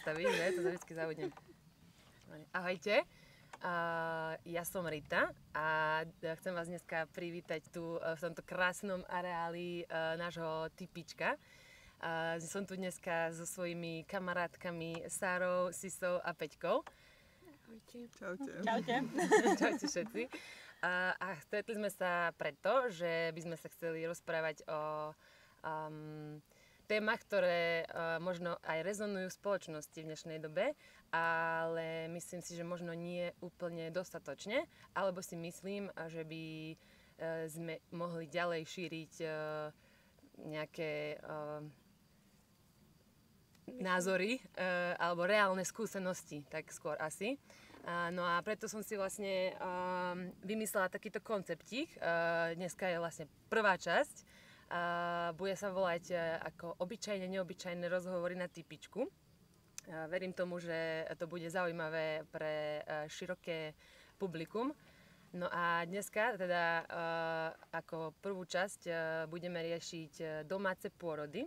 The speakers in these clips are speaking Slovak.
Staví, že? To sa vždycky zabudnem. Ahojte, ja som Rita a chcem vás dneska privítať tu v tomto krásnom areáli nášho typička. Som tu dneska so svojimi kamarátkami Sárou, Sisou a Peťkou. Ahojte. Čaute. Čaute. Čaute všetci. A stretli sme sa preto, že by sme sa chceli rozprávať o témach, ktoré možno aj rezonujú v spoločnosti v dnešnej dobe, ale myslím si, že možno nie úplne dostatočne, alebo si myslím, že by sme mohli ďalej šíriť nejaké názory alebo reálne skúsenosti, tak skôr asi. No a preto som si vlastne vymyslela takýto konceptík. Dneska je vlastne prvá časť. Bude sa volať ako obyčajne, neobyčajné rozhovory na typičku. Verím tomu, že to bude zaujímavé pre široké publikum. No a dneska teda ako prvú časť budeme riešiť domáce pôrody.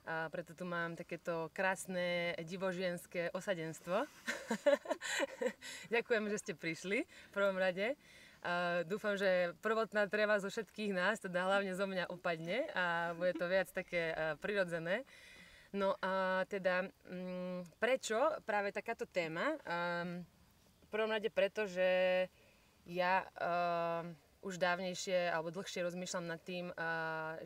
Preto tu mám takéto krásne divožienske osadenstvo. Ďakujem, že ste prišli v prvom rade. Dúfam, že prvotná treva zo všetkých nás, teda hlavne zo mňa, upadne a bude to viac také prirodzené. No a teda prečo práve takáto téma? V prvom rade preto, že ja už dávnejšie alebo dlhšie rozmýšľam nad tým,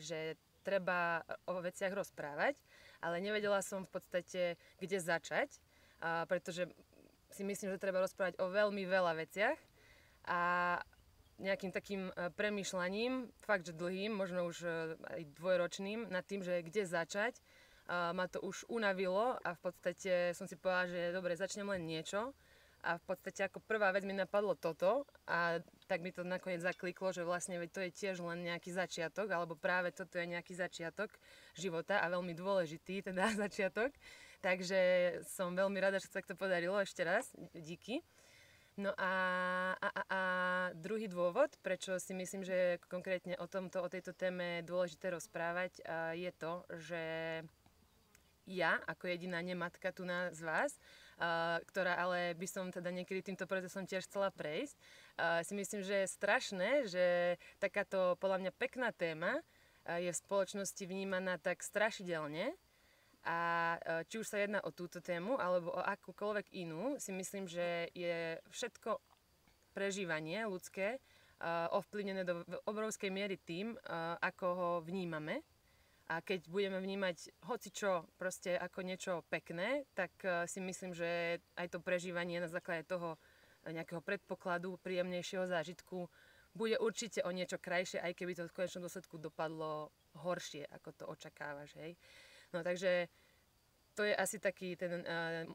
že treba o veciach rozprávať, ale nevedela som v podstate, kde začať, pretože si myslím, že treba rozprávať o veľmi veľa veciach a nejakým takým premýšľaním, fakt, že dlhým, možno už aj dvojročným, nad tým, že kde začať, ma to už unavilo a v podstate som si povedala, že dobre, začnem len niečo. A v podstate ako prvá vec mi napadlo toto a tak mi to nakoniec zakliklo, že vlastne to je tiež len nejaký začiatok, alebo práve toto je nejaký začiatok života a veľmi dôležitý teda začiatok. Takže som veľmi rada, že sa to podarilo ešte raz. Díky. No a druhý dôvod, prečo si myslím, že konkrétne o tejto téme je dôležité rozprávať, je to, že ja, ako jediná nematka tu z vás, ktorá ale by som teda niekedy týmto procesom tiež chcela prejsť, si myslím, že je strašné, že takáto podľa mňa pekná téma je v spoločnosti vnímaná tak strašidelne. A či už sa jedná o túto tému, alebo o akúkoľvek inú, si myslím, že je všetko prežívanie ľudské ovplyvnené do obrovskej miery tým, ako ho vnímame. A keď budeme vnímať hocičo proste ako niečo pekné, tak si myslím, že aj to prežívanie na základe toho nejakého predpokladu, príjemnejšieho zážitku bude určite o niečo krajšie, aj keby to v konečnom dôsledku dopadlo horšie, ako to očakávaš, hej. No takže to je asi taký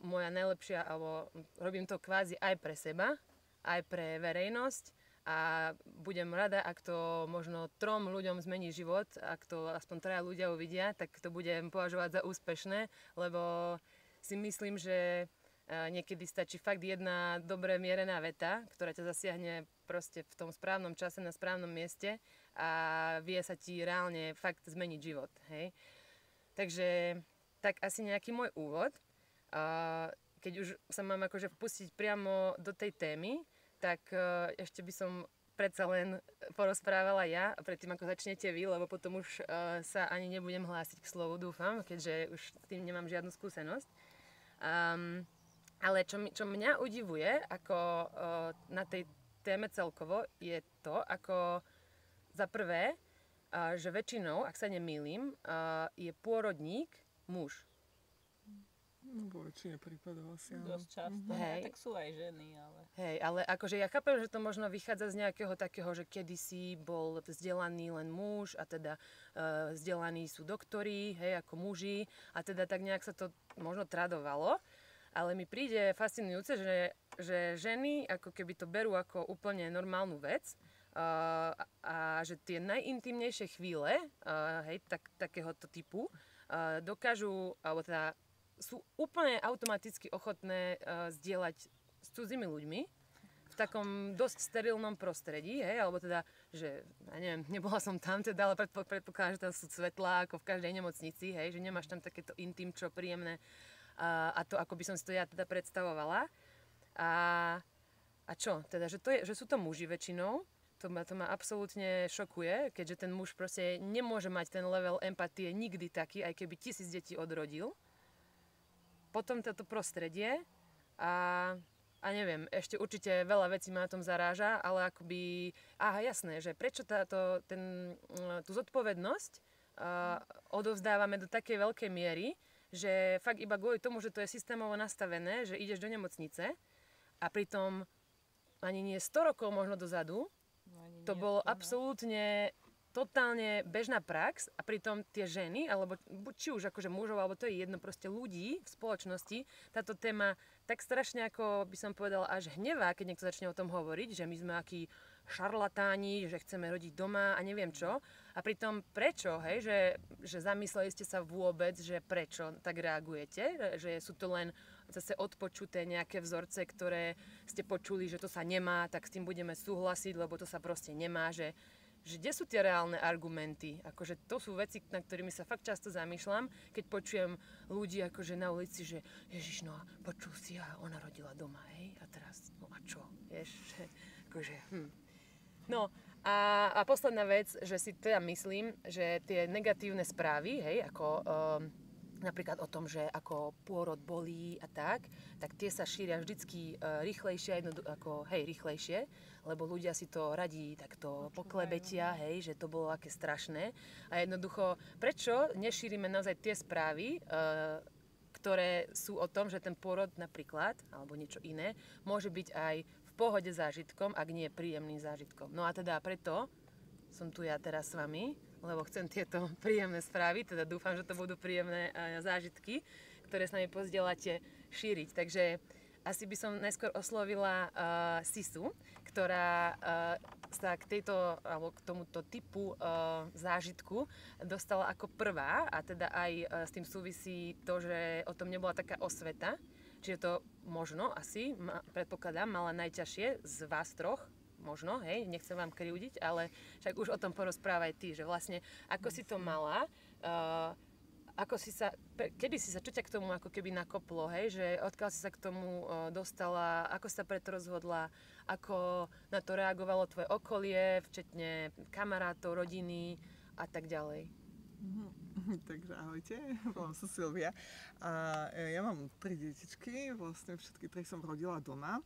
moja najlepšia, alebo robím to kvázi aj pre seba, aj pre verejnosť. A budem rada, ak to možno 3 ľuďom zmení život, ak to aspoň 3 ľudia uvidia, tak to budem považovať za úspešné, lebo si myslím, že niekedy stačí fakt jedna dobre mierená veta, ktorá ťa zasiahne proste v tom správnom čase na správnom mieste a vie sa ti reálne fakt zmeniť život, hej. Takže tak asi nejaký môj úvod. Keď už sa mám akože vpustiť priamo do tej témy, tak ešte by som predsa len porozprávala ja, predtým ako začnete vy, lebo potom už sa ani nebudem hlásiť k slovu, dúfam, keďže už s tým nemám žiadnu skúsenosť. Ale čo mňa udivuje ako na tej téme celkovo, je to, ako za prvé, že väčšinou, ak sa nemýlim, je pôrodník muž. No, vo väčšine prípadov asi áno. Dosť často, tak sú aj ženy, ale... Hej, ale akože ja chápem, že to možno vychádza z nejakého takého, že kedysi bol vzdelaný len muž a teda vzdelaní sú doktori, hej, ako muži a teda tak nejak sa to možno tradovalo, ale mi príde fascinujúce, že ženy ako keby to berú ako úplne normálnu vec a že tie najintímnejšie chvíle, hej, takéhoto typu, dokážu, alebo teda sú úplne automaticky ochotné zdieľať s cudzými ľuďmi v takom dosť sterilnom prostredí, hej, alebo teda, že, ja neviem, nebola som tam teda, ale predpokladám, že tam sú svetlá ako v každej nemocnici, hej, že nemáš tam takéto intim, čo príjemné a to, ako by som si to ja teda predstavovala. A čo? Teda, že sú to muži väčšinou. To ma absolútne šokuje, keďže ten muž proste nemôže mať ten level empatie nikdy taký, aj keby 1000 detí odrodil. Potom toto prostredie a neviem, ešte určite veľa vecí ma na tom zaráža, ale akoby, jasné, že prečo tú zodpovednosť odovzdávame do takej veľkej miery, že fakt iba kvôli tomu, že to je systémovo nastavené, že ideš do nemocnice a pritom ani nie 100 rokov možno dozadu, to bolo absolútne totálne bežná prax a pritom tie ženy, alebo či už akože mužov, alebo to je jedno, proste ľudí v spoločnosti, táto téma tak strašne, ako by som povedala, až hnevá, keď niekto začne o tom hovoriť, že my sme akí šarlatáni, že chceme rodiť doma a neviem čo. A pritom prečo, hej, že zamysleli ste sa vôbec, že prečo tak reagujete, že sú to len zase odpočuté nejaké vzorce, ktoré ste počuli, že to sa nemá, tak s tým budeme súhlasiť, lebo to sa proste nemá, že kde sú tie reálne argumenty? Akože to sú veci, na ktorými sa fakt často zamýšľam, keď počujem ľudí akože na ulici, že Ježiš, no počul si, ona rodila doma, hej, a teraz, no a čo, vieš, že akože, No a posledná vec, že si teda myslím, že tie negatívne správy, hej, ako napríklad o tom, že ako pôrod bolí a tak tie sa šíria vždycky rýchlejšie, rýchlejšie, lebo ľudia si to radí takto poklebetia, hej, že to bolo aké strašné. A jednoducho, prečo nešírime naozaj tie správy, ktoré sú o tom, že ten pôrod napríklad, alebo niečo iné, môže byť aj v pohode zážitkom, ak nie príjemným zážitkom. No a teda preto som tu ja teraz s vami, lebo chcem tieto príjemné správy, teda dúfam, že to budú príjemné zážitky, ktoré s nami pozdieľate, šíriť. Takže asi by som najskôr oslovila Sisu, ktorá sa k tomuto typu zážitku dostala ako prvá a teda aj s tým súvisí to, že o tom nebola taká osveta. Čiže to možno asi, predpokladám, mala najťažšie z vás troch. Možno, hej, nechcem vám krivdiť, ale však už o tom porozprávaj ty, že vlastne ako si to mala, kedy si sa, čo ťa k tomu ako keby nakoplo, hej, že odkiaľ si sa k tomu dostala, ako sa preto rozhodla, ako na to reagovalo tvoje okolie, včetne kamarátov, rodiny a tak ďalej. Takže ahojte, volám sa Silvia a ja mám 3 detičky, vlastne všetky 3 som rodila doma.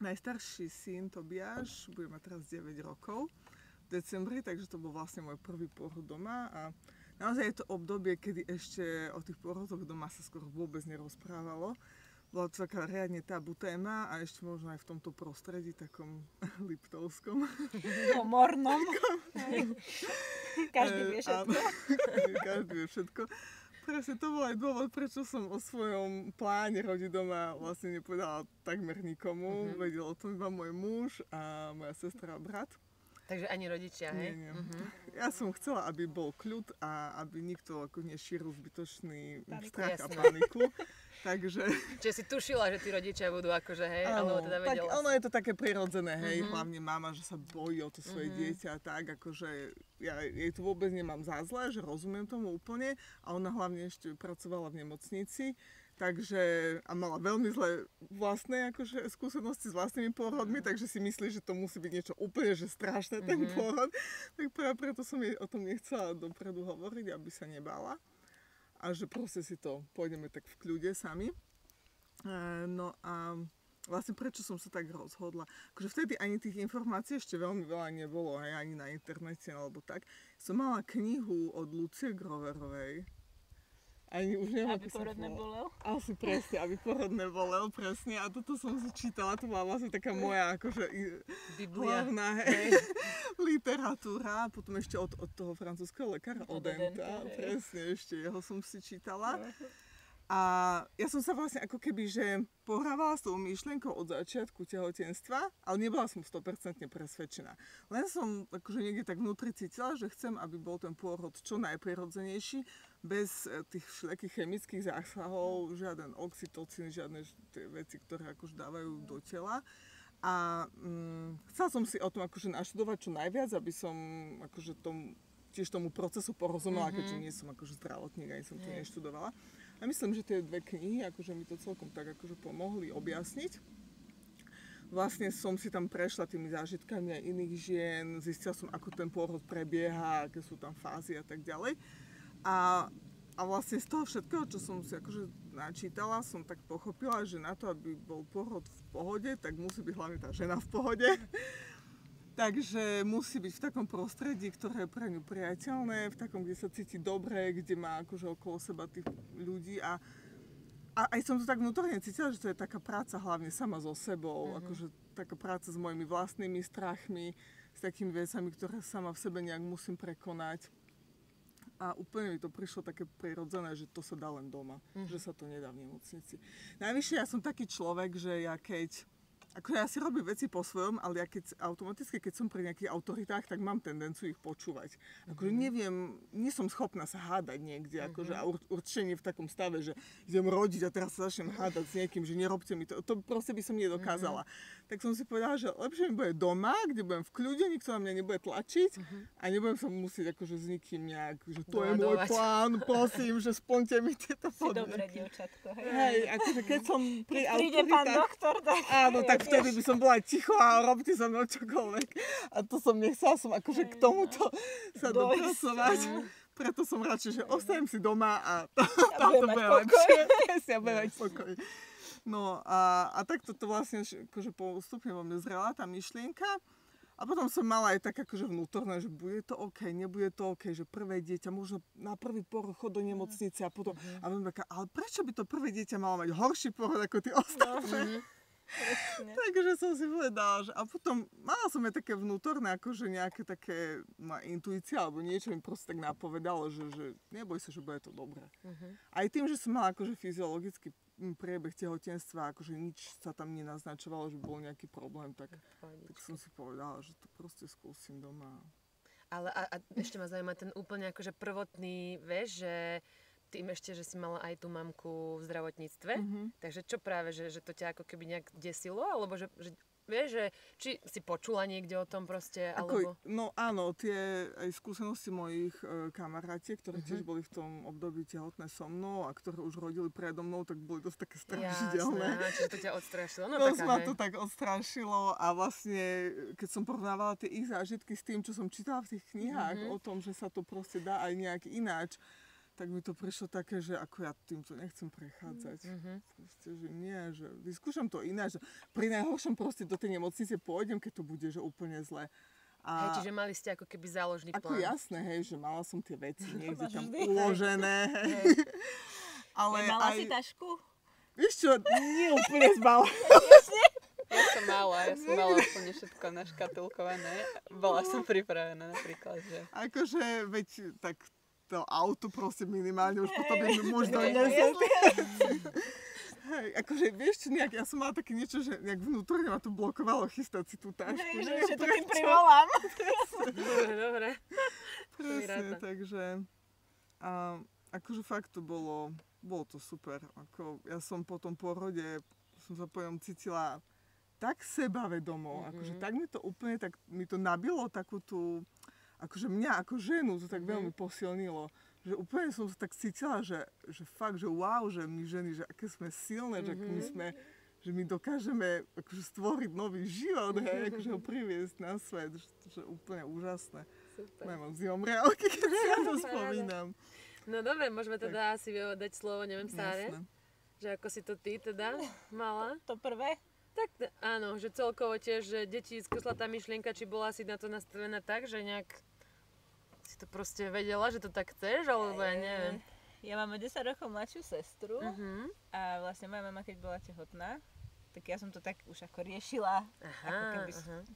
Najstarší syn Tobiáš bude mať teraz 9 rokov v decembri, takže to bol vlastne môj prvý pôrod doma a naozaj je to obdobie, kedy ešte o tých pôrodoch doma sa skoro vôbec nerozprávalo. Bola to taká riadne tabu téma a ešte možno aj v tomto prostredí takom liptovskom. Komornom. Každý vie všetko. Každý vie všetko. Presne to bol aj dôvod, prečo som o svojom pláne rodiť doma vlastne nepovedala takmer nikomu. Vedel o tom iba môj muž a moja sestra a brat. Takže ani rodičia, hej? Nie. Ja som chcela, aby bol kľud a aby nikto ako nešíril zbytočný strach a paniku. Takže... Čiže si tušila, že tí rodičia budú akože, hej? Áno, teda tak ono je to také prirodzené, hej? Hlavne mama, že sa bojí o to svoje dieťa, tak akože ja jej to vôbec nemám za zlé, že rozumiem tomu úplne a ona hlavne ešte pracovala v nemocnici. Takže, a mala veľmi zlé vlastné akože, skúsenosti s vlastnými pôrodmi, takže si myslí, že to musí byť niečo úplne že strašné, ten pôrod. Tak preto som jej o tom nechcela dopredu hovoriť, aby sa nebála. A že proste si to pôjdeme tak v kľude sami. No a vlastne prečo som sa tak rozhodla? Akože vtedy ani tých informácií ešte veľmi veľa nebolo, hej, ani na internete alebo tak. Som mala knihu od Lucie Groverovej. Ani už neviem, aby pôrod nebolel? Asi presne, aby pôrod nebolel, presne. A toto som si čítala, to bola vlastne taká moja akože hlavná literatúra. Potom ešte od toho francúzskeho lekára Odenta, presne ešte jeho som si čítala. A ja som sa vlastne ako keby, že pohrávala s tou myšlienkou od začiatku tehotenstva, ale nebola som 100% presvedčená. Len som akože niekde tak vnútri cítila, že chcem, aby bol ten pôrod čo najprirodzenejší, bez tých všelijakých chemických zásahov, žiaden oxytocín, žiadne tie veci, ktoré akože dávajú do tela. A chcela som si o tom akože naštudovať čo najviac, aby som akože tiež tomu procesu porozumela, keďže nie som akože zdravotník, ani som to neštudovala. A myslím, že tie 2 knihy, akože mi to celkom tak akože pomohli objasniť. Vlastne som si tam prešla tými zážitkami aj iných žien, zistila som, ako ten pôrod prebieha, aké sú tam fázy a tak ďalej. A vlastne z toho všetkého, čo som si akože načítala, som tak pochopila, že na to, aby bol pôrod v pohode, tak musí byť hlavne tá žena v pohode. Takže musí byť v takom prostredí, ktoré je pre ňu priateľné, v takom, kde sa cíti dobre, kde má akože okolo seba tých ľudí a aj som to tak vnútorne cítila, že to je taká práca hlavne sama so sebou, akože taká práca s mojimi vlastnými strachmi, s takými vecami, ktoré sama v sebe nejak musím prekonať. A úplne mi to prišlo také prirodzené, že to sa dá len doma, že sa to nedá v nemocnici. Najvyššie ja som taký človek, že ja keď Ako ja si robím veci po svojom, ale ja automaticky, keď som pri nejakých autoritách, tak mám tendenciu ich počúvať. Akože neviem, nie som schopná sa hádať niekde, akože a určite nie v takom stave, že idem rodiť a teraz sa začnem hádať s niekým, že nerobte mi to. To proste by som nedokázala. Tak som si povedala, že lepšie mi bude doma, kde budem v kľude, nikto na mňa nebude tlačiť a nebudem sa musieť akože s nikým nejak, že to je môj plán, prosím, že splňte mi tieto podmienky. Si dobré dievčatko. Hej, akože keď som pri príde pán doktor, tak... Áno, tak vtedy by som bola ticho a robte so mnou čokoľvek. A to som nechcela som akože k tomuto sa dopracovať. Preto som radšej, že ostajem si doma a to bude lepšie. Ja budem mať pokoj. No a takto to vlastne akože postupne vo mne zrela tá myšlienka. A potom som mala aj tak akože vnútorné, že bude to OK, nebude to OK, že prvé dieťa, možno na prvý pôrod chod do nemocnice a potom, a potom taká, ale prečo by to prvé dieťa malo mať horší pôrod ako tie ostatné? Takže som si povedala, že a potom mala som aj také vnútorné, akože nejaké také intuícia, alebo niečo mi proste tak napovedalo, že neboj sa, že bude to dobré. Aj tým, že som mala akože fyziologický priebeh tehotenstva, akože nič sa tam nenaznačovalo, že bol nejaký problém, tak som si povedala, že to proste skúsim doma. Ale a ešte ma zaujíma ten úplne akože prvotný, vieš, že tým ešte, že si mala aj tú mamku v zdravotníctve, takže čo práve, že to ťa ako keby nejak desilo, alebo že vieš, že či si počula niekde o tom proste, alebo... No áno, tie aj skúsenosti mojich kamarátiek, ktoré tiež boli v tom období tehotné so mnou a ktoré už rodili predo mnou, tak boli dosť také strašidelné. Jasné, čiže to ťa odstrašilo. No dosť ma to tak odstrašilo a vlastne, keď som porovnávala tie ich zážitky s tým, čo som čítala v tých knihách o tom, že sa to proste dá aj nejak ináč, tak mi to prišlo také, že ako ja týmto nechcem prechádzať. Proste, že nie, že vyskúšam to ináč. Pri najhoršom proste do tej nemocnice pôjdem, keď to bude, že úplne zle. Hej, čiže mali ste ako keby záložný plán. Ako jasné, hej, že mala som tie veci niekde tam uložené. Ale mala si tašku? Vieš čo, nie úplne zbala. Ja som mala úplne všetko naškatulkované. Bola som pripravená napríklad, že... Akože, veď, tak to auto proste minimálne, už potom by mi muž doniesol. Hej, akože vieš čo, nejak, ja som mala také niečo, že nejak vnútorne ma to blokovalo chystať si tú tašku. Že to tým privolám. Dobre. Presne, takže akože fakt to bolo to super. Ako, ja som po tom pôrode, som sa po ňom cítila tak sebavedomo, akože tak mi to úplne, tak mi to nabilo takú tú, akože mňa ako ženu to tak veľmi posilnilo. Že úplne som sa tak cítila, že fakt, že wow, že my ženy, že aké sme silné, že my sme, že my dokážeme akože stvoriť nový život, hej, akože ho priviesť na svet, že úplne úžasné. Super. Mám zimomriavky, keď si ja to spomínam. No dobre, môžeme teda asi dať slovo, neviem, Sáre, že ako si to ty teda mala. To prvé? Tak áno, že celkovo tiež, že deti skúsla tá myšlienka, či bola si na to nastavená tak, že nejak si to proste vedela, že to tak chceš, alebo ja neviem. Ja mám o 10 rokov mladšiu sestru a vlastne moja mama, keď bola tehotná, tak ja som to tak už ako riešila. Ako keby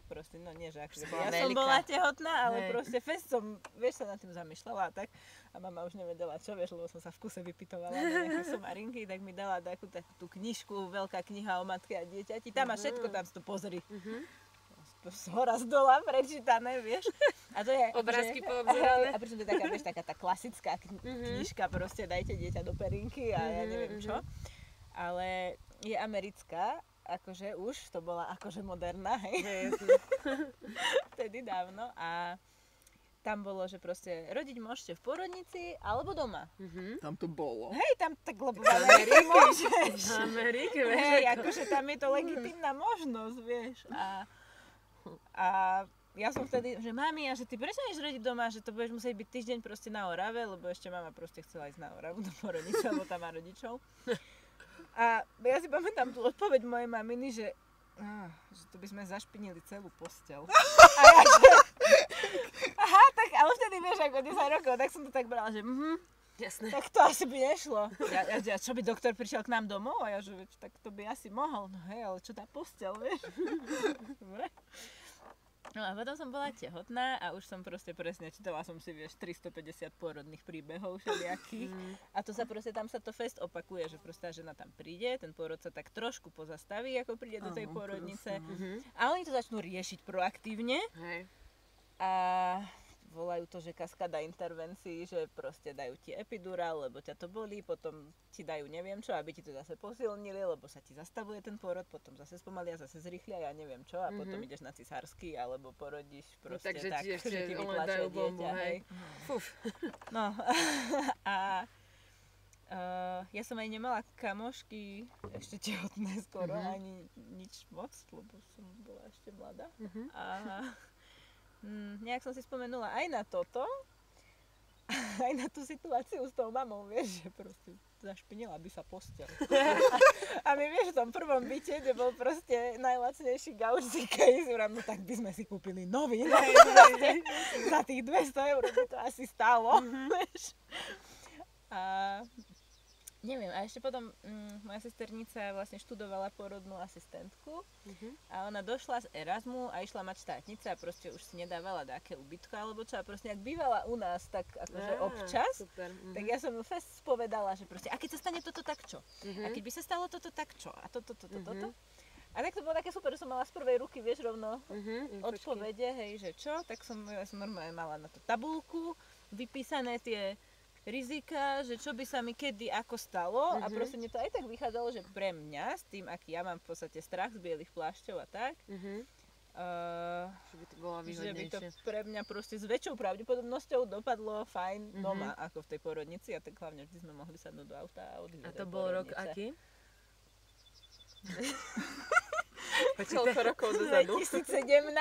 proste, no nie, že ako ja som bola tehotná, ale proste fest som, vieš, sa nad tým zamýšľala a tak. A mama už nevedela čo, vieš, lebo som sa v kuse vypytovala na nejaké somarinky, tak mi dala takú tú knižku, veľká kniha o matke a dieťati. Tam má všetko, tam si to pozri. Z hora z dola prečítané, vieš. A to je obrázky poobzerané. A pričom to je taká, vieš, taká tá klasická knižka, proste dajte dieťa do perinky a ja neviem čo. Ale je americká, akože už, to bola akože moderná, hej. Vtedy dávno a tam bolo, že proste rodiť môžete v pôrodnici alebo doma. Tam to bolo. Hej, tam tak lebo v Amerike môžeš. V Amerike, vieš. Hej, akože tam je to legitímna možnosť, vieš. A ja som vtedy, že mami, a že ty prečo ideš rodiť doma, že to budeš musieť byť týždeň proste na Orave, lebo ešte mama proste chcela ísť na Oravu do porodnice, lebo tam má rodičov. A ja si pamätám tú odpoveď mojej maminy, že tu by sme zašpinili celú posteľ. A ja, že... Aha, tak, ale vtedy vieš, ako 10 rokov, tak som to tak brala, že Jasné. tak to asi by nešlo. Ja, čo by doktor prišiel k nám domov? A ja, že tak to by asi mohol. No hej, ale čo tá posteľ, vieš? Dobre. No a potom som bola tehotná a už som proste presne čítala som si, vieš, 350 pôrodných príbehov všelijakých. A to sa proste, tam sa to fest opakuje, že proste tá žena tam príde, ten pôrod sa tak trošku pozastaví, ako príde do tej pôrodnice. A oni to začnú riešiť proaktívne. Hej. A volajú to, že kaskáda intervencií, že proste dajú ti epidurál, lebo ťa to bolí, potom ti dajú neviem čo, aby ti to zase posilnili, lebo sa ti zastavuje ten pôrod, potom zase spomalia, zase zrýchlia, ja neviem čo, a potom ideš na cisársky, alebo porodíš proste takže tak, ešte že ti vytlačia dieťa, hej. No a ja som aj nemala kamošky ešte tehotné skoro, ani nič moc, lebo som bola ešte mladá. A nejak som si spomenula aj na toto, aj na tú situáciu s tou mamou, vieš, že proste zašpinila by sa posteľ. A my vieš, v tom prvom byte, kde bol proste najlacnejší gauč z IKEA, no tak by sme si kúpili nový, za tých 200 € by to asi stálo, vieš. A neviem, a ešte potom moja sesternica vlastne študovala pôrodnú asistentku a ona došla z Erasmu a išla mať štátnice a proste už si nedávala dáke ubytko alebo čo a proste ak bývala u nás tak akože občas, tak ja som ju fest spovedala, že proste a keď sa stane toto, tak čo? A keď by sa stalo toto, tak čo? A toto. A tak to bolo také super, že som mala z prvej ruky, vieš, rovno odpovede, hej, že čo? Tak ja som normálne mala na to tabuľku, vypísané tie rizika, že čo by sa mi kedy ako stalo a proste mne to aj tak vychádzalo, že pre mňa, s tým, aký ja mám v podstate strach z bielých plášťov a tak, že by to bolo výhodnejšie. Že by to pre mňa proste s väčšou pravdepodobnosťou dopadlo fajn doma, ako v tej porodnici a tak hlavne vždy sme mohli sadnúť do auta a odísť do tej porodnice. A to bol rok aký? Koľko rokov dozadu? 2017.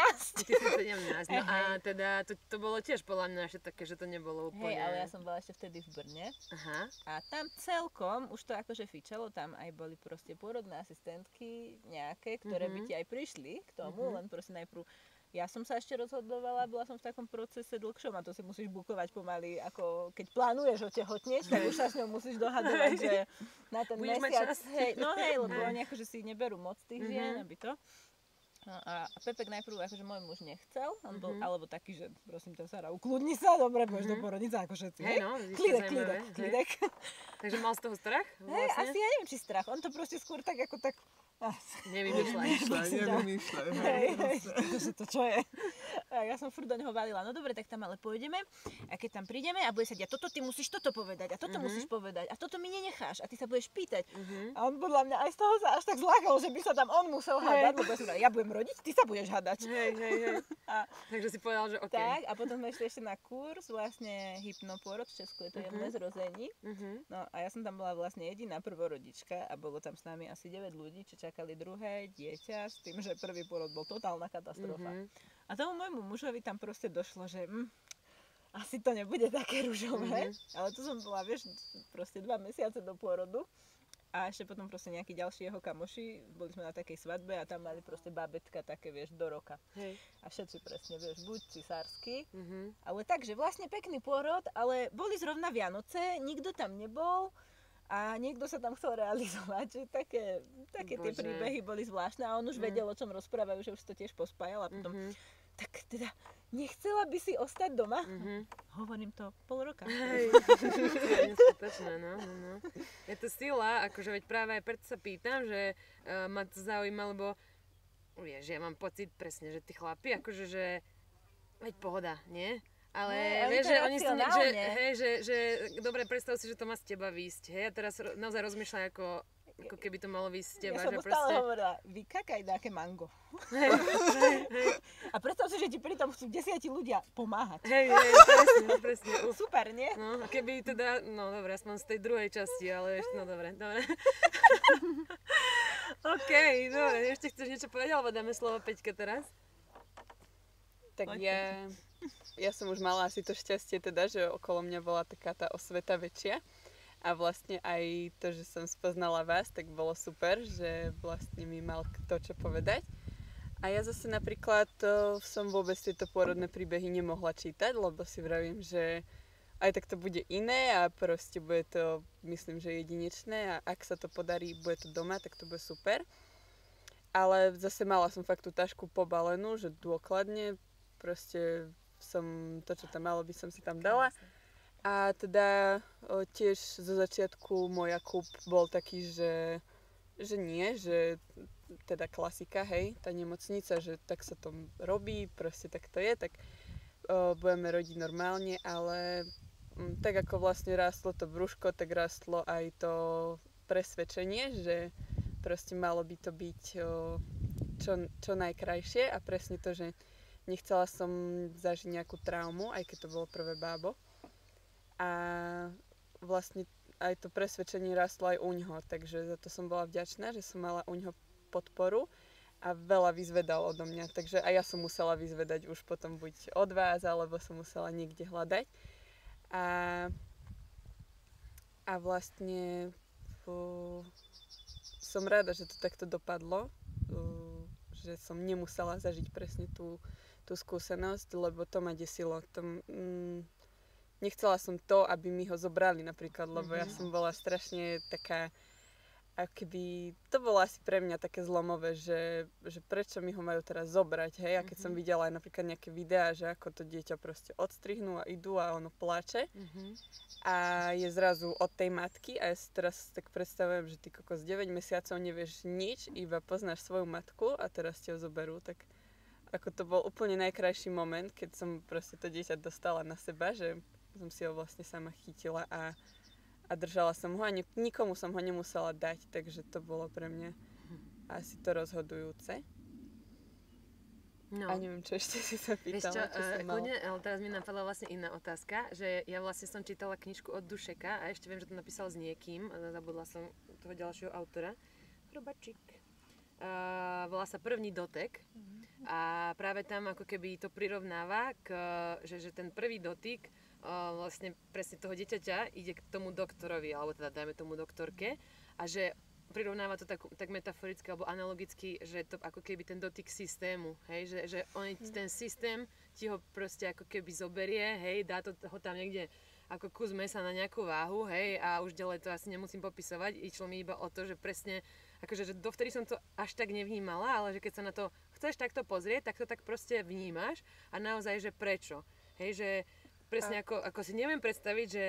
2017, no a teda to bolo tiež podľa mňa ešte také, že to nebolo úplne... Hej, ale ja som bola ešte vtedy v Brne. Aha. A tam celkom, už to akože fičalo, tam aj boli proste pôrodné asistentky nejaké, ktoré by ti aj prišli k tomu, len proste najprv... Ja som sa ešte rozhodovala, bola som v takom procese dlhšom a to si musíš bukovať pomaly, ako keď plánuješ otehotnieť, tak už sa s ňou musíš dohadovať, že na ten budeš mesiac, hej, no hej, lebo oni akože si neberú moc tých žien, aby to. No a Pepek najprv, akože môj muž nechcel, on bol, alebo taký, že prosím ťa Sara, ukludni sa, dobre, budeš do porodnice ako všetci, hej? No, Klidek. Takže mal z toho strach? Hej, asi ja neviem, či strach, on to proste skôr tak ako tak... Nevymýšľaj. Hej, to čo je? A ja som furt do neho valila, no dobre, tak tam ale pôjdeme a keď tam prídeme a bude sa diať toto, ty musíš toto povedať a toto musíš povedať a toto mi nenecháš a ty sa budeš pýtať. A on podľa mňa aj z toho sa až tak zlákal, že by sa tam on musel hádať, lebo ja budem rodiť, ty sa budeš hádať. Hej. Takže si povedal, že okej. Tak, a potom sme išli ešte na kurz, vlastne hypnopôrod, v Česku je to jemné zrození. No a ja som tam bola vlastne jediná prvorodička a bolo tam s nami asi 9 ľudí, čo čakali druhé dieťa, s tým, že prvý pôrod bol totálna katastrofa. A tomu môjmu mužovi tam proste došlo, že asi to nebude také ružové, ale tu som bola, vieš, proste 2 mesiace do pôrodu a ešte potom proste nejakí ďalší jeho kamoši, boli sme na takej svadbe a tam mali proste bábätka také, vieš, do roka. Hej. A všetci presne, vieš, buď cisársky, ale takže vlastne pekný pôrod, ale boli zrovna Vianoce, nikto tam nebol, a niekto sa tam chcel realizovať, že také tie príbehy boli zvláštne a on už vedel, o čom rozprávajú, že už to tiež pospájal a potom, tak teda, nechcela by si ostať doma? Hovorím to pol roka. Hej, to je neskutočné, no. Je to sila, akože veď práve aj preto sa pýtam, že ma to zaujíma, lebo vieš, ja mám pocit presne, že tí chlapi, akože, že veď pohoda, nie? Ale vieš, že oni sú, že dobre, predstav si, že to má z teba výsť, hej, a teraz naozaj rozmýšľaj ako ako keby to malo výsť z teba, ja som že mu stále proste... hovorila, vykakaj dáke mango. A predstav si, že ti pri tom chcú 10 ľudia pomáhať. Hej, presne. Super, nie? No, keby teda, no dobre, aspoň z tej druhej časti, ale ešte, no dobre. OK, dobre, ešte chceš niečo povedať, alebo dáme slovo Peťke teraz? Tak ja som už mala asi to šťastie teda, že okolo mňa bola taká tá osveta väčšia. A vlastne aj to, že som spoznala vás, tak bolo super, že vlastne mi mal to čo povedať. A ja zase napríklad som vôbec tieto pôrodné príbehy nemohla čítať, lebo si vravím, že aj tak to bude iné a proste bude to, myslím, že jedinečné a ak sa to podarí, bude to doma, tak to bude super. Ale zase mala som fakt tú tašku pobalenú, že dôkladne proste som to, čo tam malo, by som si tam dala. A teda tiež zo začiatku môj Jakub bol taký, že nie, že teda klasika, hej, tá nemocnica, že tak sa to robí, proste tak to je, tak budeme rodiť normálne, ale tak ako vlastne rástlo to brúško, tak rástlo aj to presvedčenie, že proste malo by to byť čo najkrajšie a presne to, že nechcela som zažiť nejakú traumu, aj keď to bolo prvé bábo. A vlastne aj to presvedčenie rastlo aj uňho, takže za to som bola vďačná, že som mala uňho podporu a veľa vyzvedal odo mňa, takže aj ja som musela vyzvedať už potom buď od vás, alebo som musela niekde hľadať. A vlastne som rada, že to takto dopadlo, že som nemusela zažiť presne tú skúsenosť, lebo to ma desilo. Nechcela som to, aby mi ho zobrali napríklad, lebo ja som bola strašne taká, akoby, to bolo asi pre mňa také zlomové, že prečo mi ho majú teraz zobrať, hej, a keď som videla aj napríklad nejaké videá, že ako to dieťa proste odstrihnú a idú a ono pláče a je zrazu od tej matky a ja si teraz tak predstavujem, že ty kokos 9 mesiacov nevieš nič, iba poznáš svoju matku a teraz ti ho zoberú, tak ako to bol úplne najkrajší moment, keď som proste to dieťa dostala na seba, že som si ho vlastne sama chytila a držala som ho a nikomu som ho nemusela dať, takže to bolo pre mňa asi to rozhodujúce. No. A neviem, čo ešte si sa pýtala, čo som mala. Ale teraz mi napadla vlastne iná otázka, že ja vlastne som čítala knižku od Dušeka a ešte viem, že to napísal s niekým, zabudla som toho ďalšieho autora. Hrobačík. Volá sa První dotek a práve tam ako keby to prirovnáva, že ten prvý dotyk vlastne presne toho dieťaťa ide k tomu doktorovi, alebo teda dajme tomu doktorke a že prirovnáva to tak metaforicky alebo analogicky, že to ako keby ten dotyk systému, hej, že ten systém ti ho proste ako keby zoberie, hej, dá ho tam niekde ako kus mesa na nejakú váhu, hej, a už ďalej to asi nemusím popisovať, išlo mi iba o to, že presne, akože že dovtedy som to až tak nevnímala, ale že keď sa na to chceš takto pozrieť, tak to tak proste vnímaš a naozaj, že prečo, hej, že presne ako si neviem predstaviť, že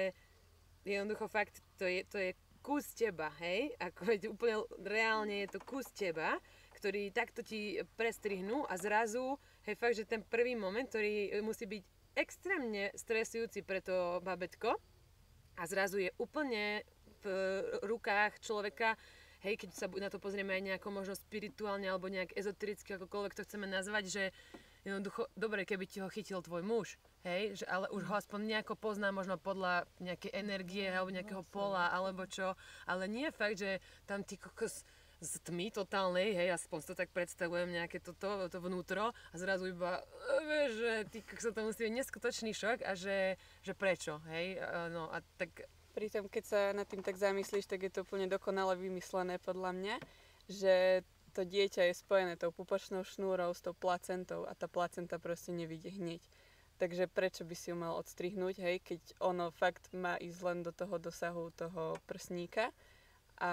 jednoducho fakt to je kus teba, hej, ako úplne reálne je to kus teba, ktorý takto ti prestrihnú a zrazu, hej, fakt, že ten prvý moment, ktorý musí byť extrémne stresujúci pre to babetko a zrazu je úplne v rukách človeka, hej, keď sa na to pozrieme aj nejako možno spirituálne alebo nejak ezotericky, akokoľvek to chceme nazvať, že jednoducho, dobre, keby ti ho chytil tvoj muž, hej, že, ale už ho aspoň nejako pozná možno podľa nejakej energie alebo nejakého pola alebo čo, ale nie je fakt, že tam ty kokos z tmy totálnej, hej, aspoň to tak predstavujem nejaké to vnútro a zrazu iba, vieš, že ty kokos, to musí byť neskutočný šok a že prečo, hej, no a tak... Pritom, keď sa nad tým tak zamyslíš, tak je to úplne dokonale vymyslené podľa mňa, že to dieťa je spojené tou pupočnou šnúrou s tou placentou a tá placenta proste nevidie hneď. Takže prečo by si ju mal odstrihnúť, hej, keď ono fakt má ísť len do toho dosahu toho prsníka a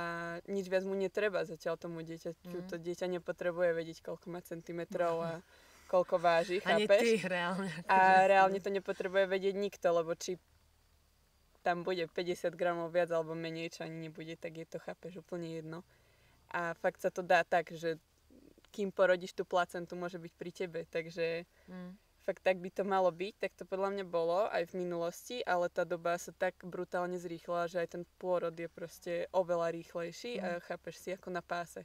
nič viac mu netreba zatiaľ tomu dieťaťu. To dieťa nepotrebuje vedieť, koľko má centimetrov a koľko váži, chápeš? Ani ty reálne. A reálne to nepotrebuje vedieť nikto, lebo či tam bude 50 gramov viac alebo menej, čo ani nebude, tak je to, chápeš, úplne jedno. A fakt sa to dá tak, že kým porodíš tú placentu, môže byť pri tebe, takže fakt tak by to malo byť, tak to podľa mňa bolo aj v minulosti, ale tá doba sa tak brutálne zrýchlila, že aj ten pôrod je proste oveľa rýchlejší a chápeš si ako na páse.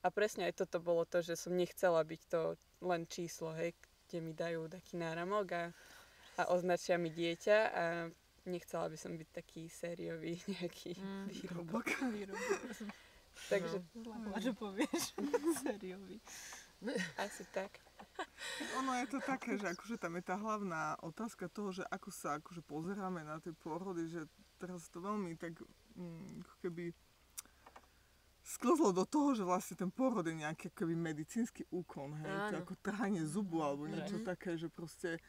A presne aj toto bolo to, že som nechcela byť to len číslo, hej, kde mi dajú taký náramok a označia mi dieťa a nechcela by som byť taký sériový nejaký výrobok. Takže... Že povieš, sériový. Asi tak. Ono je to také, že akože tam je tá hlavná otázka toho, že ako sa akože pozeráme na tie pôrody, že teraz to veľmi tak ako keby sklzlo do toho, že vlastne ten pôrod je nejaký akoby medicínsky úkon, hej, to je ako trhanie zubu alebo niečo také, že proste,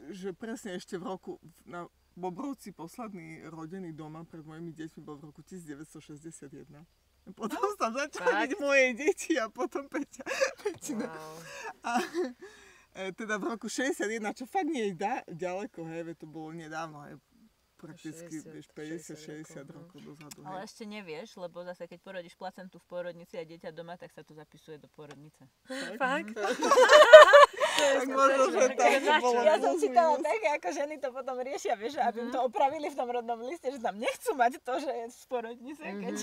že presne ešte v roku, na Bobrovci posledný rodený doma pred mojimi deťmi bol v roku 1961. Potom tam začali byť moje deti a potom Peťina. Wow. A teda v roku 61, čo fakt nie je ďaleko, hej, to bolo nedávno, hej, prakticky 50-60 rokov dozadu. Hej. Ale ešte nevieš, lebo zase keď porodíš placentu v pôrodnici a dieťa doma, tak sa to zapisuje do pôrodnice. Fakt? Tak možno, že to bolo. Ja som čítala také, ako ženy to potom riešia, vieš, aby im to opravili v tom rodnom liste, že tam nechcú mať to, že je z pôrodnice, keď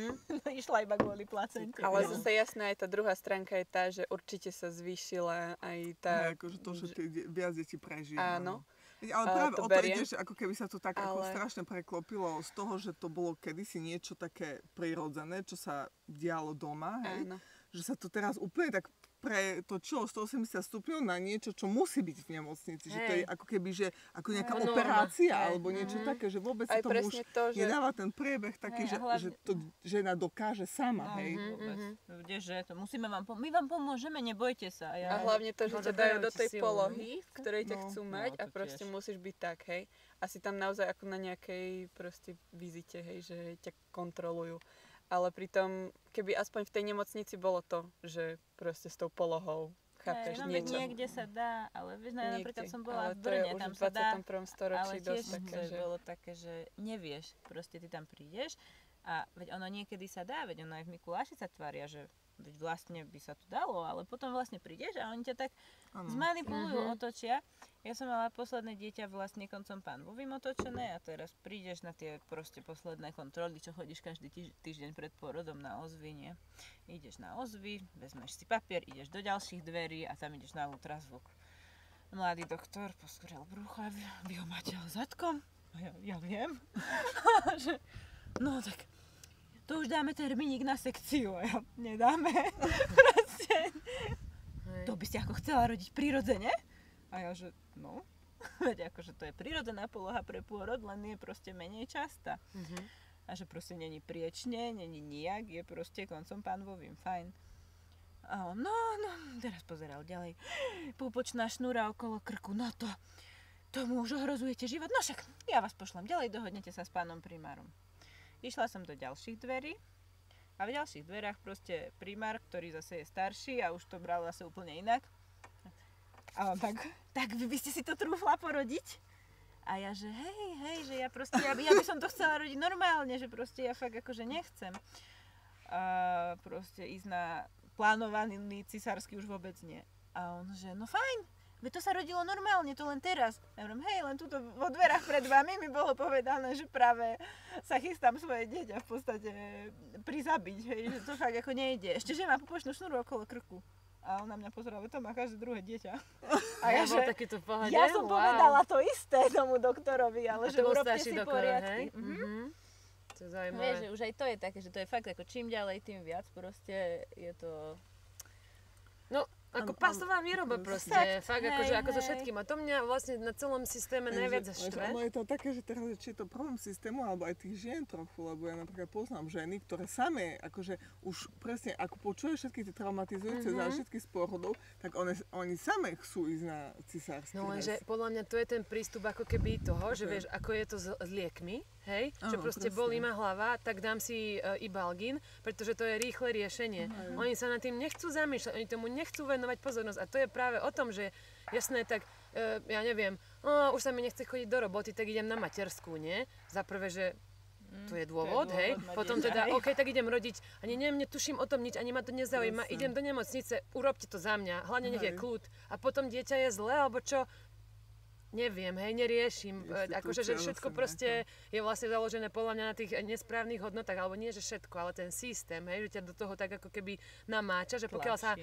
išla iba kvôli placente. Ale zase jasné, aj tá druhá stránka je tá, že určite sa zvýšila aj tá... Akože to, že viac detí prežije. Áno. Ale práve to o to ide, že ako keby sa to tak ako strašne preklopilo z toho, že to bolo kedysi niečo také prirodzené, čo sa dialo doma, hej? Že sa to teraz úplne tak pretočilo 180 stupňov na niečo, čo musí byť v nemocnici. Že to je ako keby, že ako nejaká operácia alebo niečo také, že vôbec sa tomu už nedáva ten priebeh taký, že to žena dokáže sama, hej. Kdeže, to musíme my vám pomôžeme, nebojte sa. A hlavne to, že ťa dajú do tej polohy, v ktorej ťa chcú mať a proste musíš byť tak, hej. Asi tam naozaj ako na nejakej proste vizite, hej, že ťa kontrolujú. Ale pritom, keby aspoň v tej nemocnici bolo to, že proste s tou polohou, chápeš, niečo. Niekde sa dá, ale vieš, napríklad som bola v Brne, tam sa dá, ale tiež to bolo také, že nevieš, proste ty tam prídeš a veď ono niekedy sa dá, veď ono aj v Mikuláši sa tvária, že veď vlastne by sa to dalo, ale potom vlastne prídeš a oni ťa tak zmanipulujú, otočia. Ja som mala posledné dieťa vlastne koncom panvovým otočené a teraz prídeš na tie proste posledné kontroly, čo chodíš každý týždeň pred pôrodom na ozvy, nie? Ideš na ozvy, vezmeš si papier, ideš do ďalších dverí a tam ideš na ultrazvuk. Mladý doktor poskúril brucho a vy ho máte zadkom? A ja viem. No tak to už dáme termínik na sekciu a ja nedáme. Proste. To by si ako chcela rodiť prirodzene? A ja, že no, veď akože to je prirodzená poloha pre pôrod, len je proste menej častá. A že proste není priečne, není nijak, je proste koncom panvovým, fajn. A on, no, teraz pozeral ďalej. Púpočná šnúra okolo krku, no tomu už ohrozujete život. No však, ja vás pošlem ďalej, dohodnete sa s pánom primárom. Išla som do ďalších dverí a v ďalších dverách proste primár, ktorý zase je starší a už to bral zase úplne inak. A on tak vy by ste si to trúfla porodiť? A ja, že hej, že ja proste, ja by som to chcela rodiť normálne, že proste ja fakt akože nechcem. A proste ísť na plánovaný cisársky už vôbec nie. A on, že no fajn, veď to sa rodilo normálne, to len teraz. Ja hovorím, hej, len tuto vo dverách pred vami mi bolo povedané, že práve sa chystám svoje dieťa v podstate prizabiť, hej, že to fakt ako nejde. Ešte, že má pupočnú šnúru okolo krku. A on na mňa pozeral, to má každé druhé dieťa. A ja, že ja som povedala to isté tomu doktorovi, ale že urobte si poriadky. To je zaujímavé. Vieš, že už aj to je také, že to je fakt ako čím ďalej, tým viac proste je to... No, ako pasová výroba proste, fakt akože ako so všetkým. A to mňa vlastne na celom systéme najviac štve. Ono je to také, že teraz, či je to problém systému, alebo aj tých žien trochu, lebo ja napríklad poznám ženy, ktoré samé, akože už presne, ako počuje všetky tie traumatizujúce zážitky z pôrodov, tak oni samé chcú ísť na cisársky. No lenže podľa mňa to je ten prístup ako keby toho, že vieš, ako je to s liekmi, hej? Že proste bolí ma hlava, tak dám si Ibalgin, pretože to je rýchle riešenie. Oni sa nad tým nechcú zamýšľať, oni tomu nechcú venovať pozornosť. A to je práve o tom, že jasné, tak ja neviem, už sa mi nechce chodiť do roboty, tak idem na materskú, nie? Za prvé, že To je dôvod, hej. Potom teda, OK, tak idem rodiť. Ani netuším o tom nič, ani ma to nezaujíma. Idem do nemocnice, urobte to za mňa. Hlavne nech je kľud. A potom dieťa je zlé, alebo čo? Neviem, hej, neriešim. Akože, že všetko proste je vlastne založené podľa mňa na tých nesprávnych hodnotách, alebo nie, že všetko, ale ten systém, hej, že ťa do toho tak ako keby namáča, že pokiaľ sa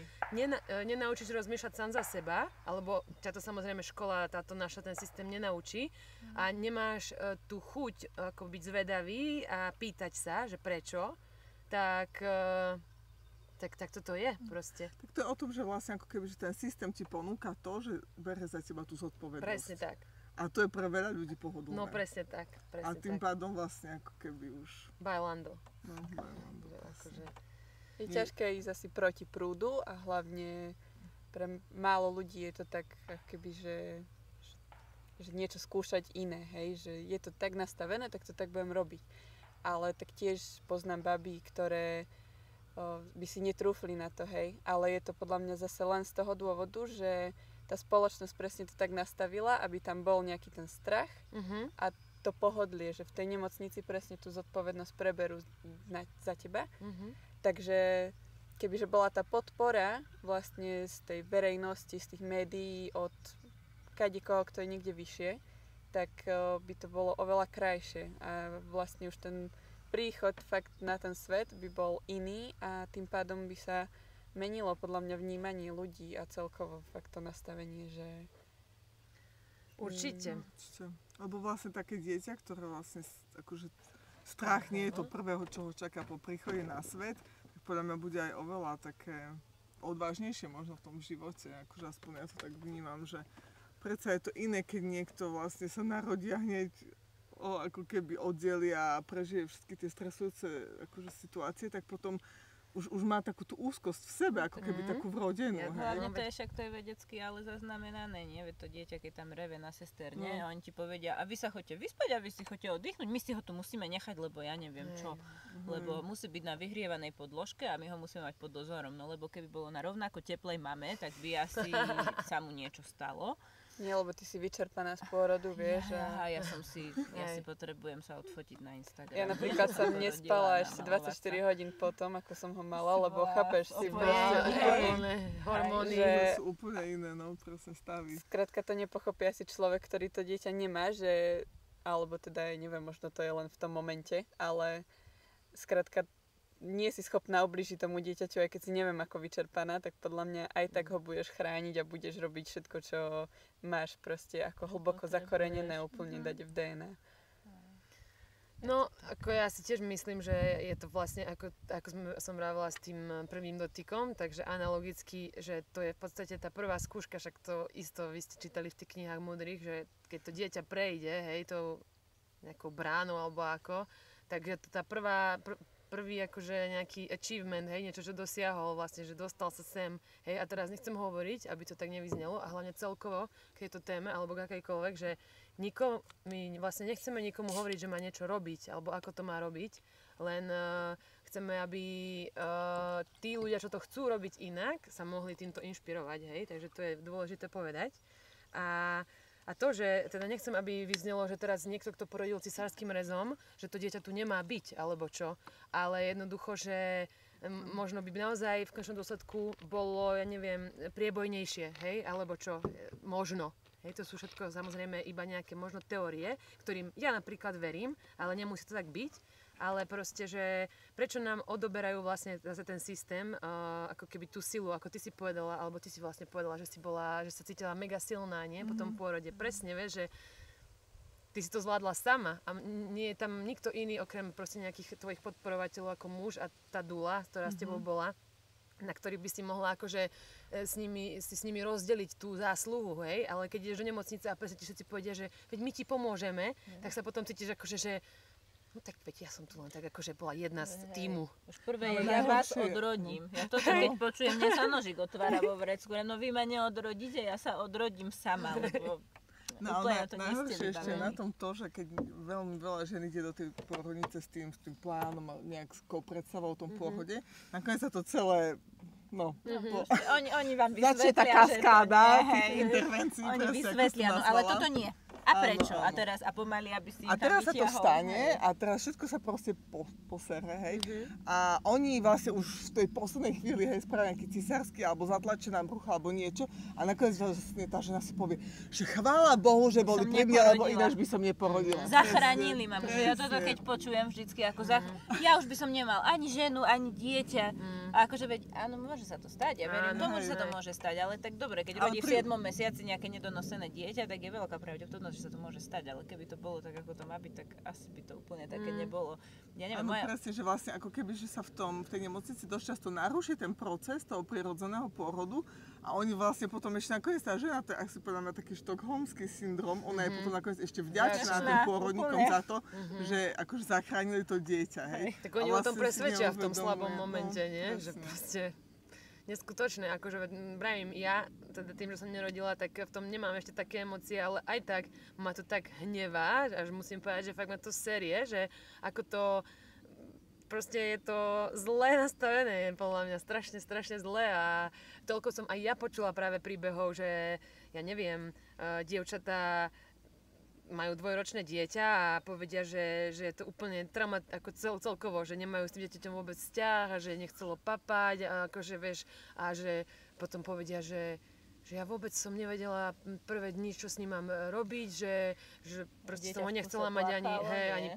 nenaučíš rozmýšľať sám za seba, alebo ťa to samozrejme škola, táto naša, ten systém nenaučí a nemáš tú chuť ako byť zvedavý a pýtať sa, že prečo, tak toto je proste. Tak to je o tom, že vlastne ako keby, že ten systém ti ponúka to, že bere za teba tú zodpovednosť. Presne tak. A to je pre veľa ľudí pohodlné. No presne tak. A tým pádom vlastne ako keby už... Bailando. No, bailando. Akože... Je ťažké ísť asi proti prúdu a hlavne pre málo ľudí je to tak, keby, že niečo skúšať iné, hej, že je to tak nastavené, tak to tak budem robiť. Ale tak tiež poznám baby, ktoré by si netrúfli na to, hej. Ale je to podľa mňa zase len z toho dôvodu, že tá spoločnosť presne to tak nastavila, aby tam bol nejaký ten strach a to pohodlie, že v tej nemocnici presne tú zodpovednosť preberú za teba. Takže kebyže bola tá podpora vlastne z tej verejnosti, z tých médií, od kadikoho, kto je niekde vyššie, tak by to bolo oveľa krajšie. A vlastne už ten príchod fakt na ten svet by bol iný a tým pádom by sa menilo podľa mňa vnímanie ľudí a celkovo fakt to nastavenie, že... Určite. Lebo vlastne také dieťa, ktoré vlastne akože strach nie je to prvého, čo ho čaká po príchode na svet, tak podľa mňa bude aj oveľa také odvážnejšie možno v tom živote, akože aspoň ja to tak vnímam, že predsa je to iné, keď niekto vlastne sa narodí a hneď ako keby oddelia a prežije všetky tie stresujúce akože situácie, tak potom už má takú tú úzkosť v sebe, ako keby takú vrodenú. Hlavne to je však to je vedecky ale zaznamenané, nie? Veď to dieťa, keď tam reve na sesterne a oni ti povedia, a vy sa choďte vyspať a vy si choďte oddychnúť, my si ho tu musíme nechať, lebo ja neviem čo. Lebo musí byť na vyhrievanej podložke a my ho musíme mať pod dozorom. No lebo keby bolo na rovnako teplej mame, tak by asi sa mu niečo stalo. Nie, lebo ty si vyčerpaná z pôrodu, vieš. Ja si potrebujem sa odfotiť na Instagram. Ja napríklad som nespala ešte 24 hodín potom, ako som ho mala, lebo chápeš si proste hormóny sú úplne iné, no presne stavy. Skrátka to nepochopí asi človek, ktorý to dieťa nemá, že, alebo teda, neviem, možno to je len v tom momente, ale skrátka nie si schopná ublížiť tomu dieťaťu, aj keď si neviem ako vyčerpaná, tak podľa mňa aj tak ho budeš chrániť a budeš robiť všetko, čo máš proste ako hlboko zakorenené úplne dať v DNA. No, ako ja si tiež myslím, že je to vlastne, ako som vravela s tým prvým dotykom, takže analogicky, že to je v podstate tá prvá skúška, však to isto vy ste čítali v tých knihách múdrych, že keď to dieťa prejde, hej, tou nejakou bránou alebo ako, takže to tá prvý akože nejaký achievement, hej, niečo, čo dosiahol vlastne, že dostal sa sem, hej, a teraz nechcem hovoriť, aby to tak nevyznelo a hlavne celkovo, keď je to téma, alebo akejkoľvek, že my vlastne nechceme nikomu hovoriť, že má niečo robiť, alebo ako to má robiť, len chceme, aby tí ľudia, čo to chcú robiť inak, sa mohli týmto inšpirovať, hej, takže to je dôležité povedať. A to, že teda nechcem, aby vyznelo, že teraz niekto, kto porodil cisárskym rezom, že to dieťa tu nemá byť, alebo čo. Ale jednoducho, že možno by naozaj v konečnom dôsledku bolo, ja neviem, priebojnejšie, hej, alebo čo, možno. Hej, to sú všetko samozrejme iba nejaké možno teórie, ktorým ja napríklad verím, ale nemusí to tak byť. Ale proste, že prečo nám odoberajú vlastne zase ten systém, ako keby tú silu, ako ty si povedala, alebo ty si vlastne povedala, že sa cítila mega silná, nie? Po tom pôrode. Presne, vieš, že ty si to zvládla sama a nie je tam nikto iný, okrem proste nejakých tvojich podporovateľov ako muž a tá dula, ktorá s tebou bola, na ktorých by si mohla akože s nimi rozdeliť tú zásluhu, hej? Ale keď ideš do nemocnice a presne ti všetci povedia, že veď my ti pomôžeme, tak sa potom cítiš akože, že no tak veď ja som tu len tak akože bola jedna z týmu. Už prvé ja vás odrodím. Ja toto keď počujem, mne sa nožík otvára vo vrecku, no vy ma neodrodíte, ja sa odrodím sama, lebo no ale najhoršie ešte na tom to, že keď veľmi veľa žen ide do tej pôrodnice s tým plánom a nejakou predstavou o tom pôrode, nakoniec sa to celé oni vám vysvetlia, začne tá kaskáda tých intervencií. Oni vysvetlia, no ale toto nie. A prečo? Áno. A teraz, a pomaly, aby si a tam teraz sa to vytiahol, stane a teraz všetko sa proste posere, hej. A oni vlastne už v tej poslednej chvíli, hej, spravia nejaký cisársky alebo zatlačená brucha alebo niečo a nakoniec vlastne tá žena si povie, že chvála Bohu, že boli pri mne, lebo ináč by som neporodila. Zachránili ma, že ja toto keď počujem vždycky, ako ja už by som nemal ani ženu, ani dieťa. A akože veď, áno, môže sa to stať, ja verím tomu, že sa to môže stať, ale tak dobre, keď rodí v 7. mesiaci nejaké nedonosené dieťa, tak je veľká pravdepodobnosť, že sa to môže stať, ale keby to bolo tak, ako to má byť, tak asi by to úplne také nebolo. Ja neviem, presne, že vlastne ako keby, že sa v tej nemocnici dosť často naruší ten proces toho prirodzeného pôrodu a oni vlastne potom ešte nakoniec tá žena, to je asi podľa mňa taký štokholmský syndrom, ona je potom nakoniec ešte vďačná tým pôrodníkom za to, že akože zachránili to dieťa, hej. Tak oni o tom presvedčia v tom slabom momente, nie? Že proste neskutočné, akože vravím, ja teda tým, že som nerodila, tak v tom nemám ešte také emócie, ale aj tak ma to tak hnevá, až musím povedať, že fakt ma to série, že ako to proste je to zle nastavené, podľa mňa strašne zle a toľko som aj ja počula práve príbehov, že ja neviem, dievčatá majú dvojročné dieťa a povedia, že je to úplne ako celkovo, že nemajú s tým dieťaťom vôbec vzťah a že nechcelo papať a akože vieš, a že potom povedia, že ja vôbec som nevedela prvé dni, čo s ním mám robiť, že proste som ho nechcela mať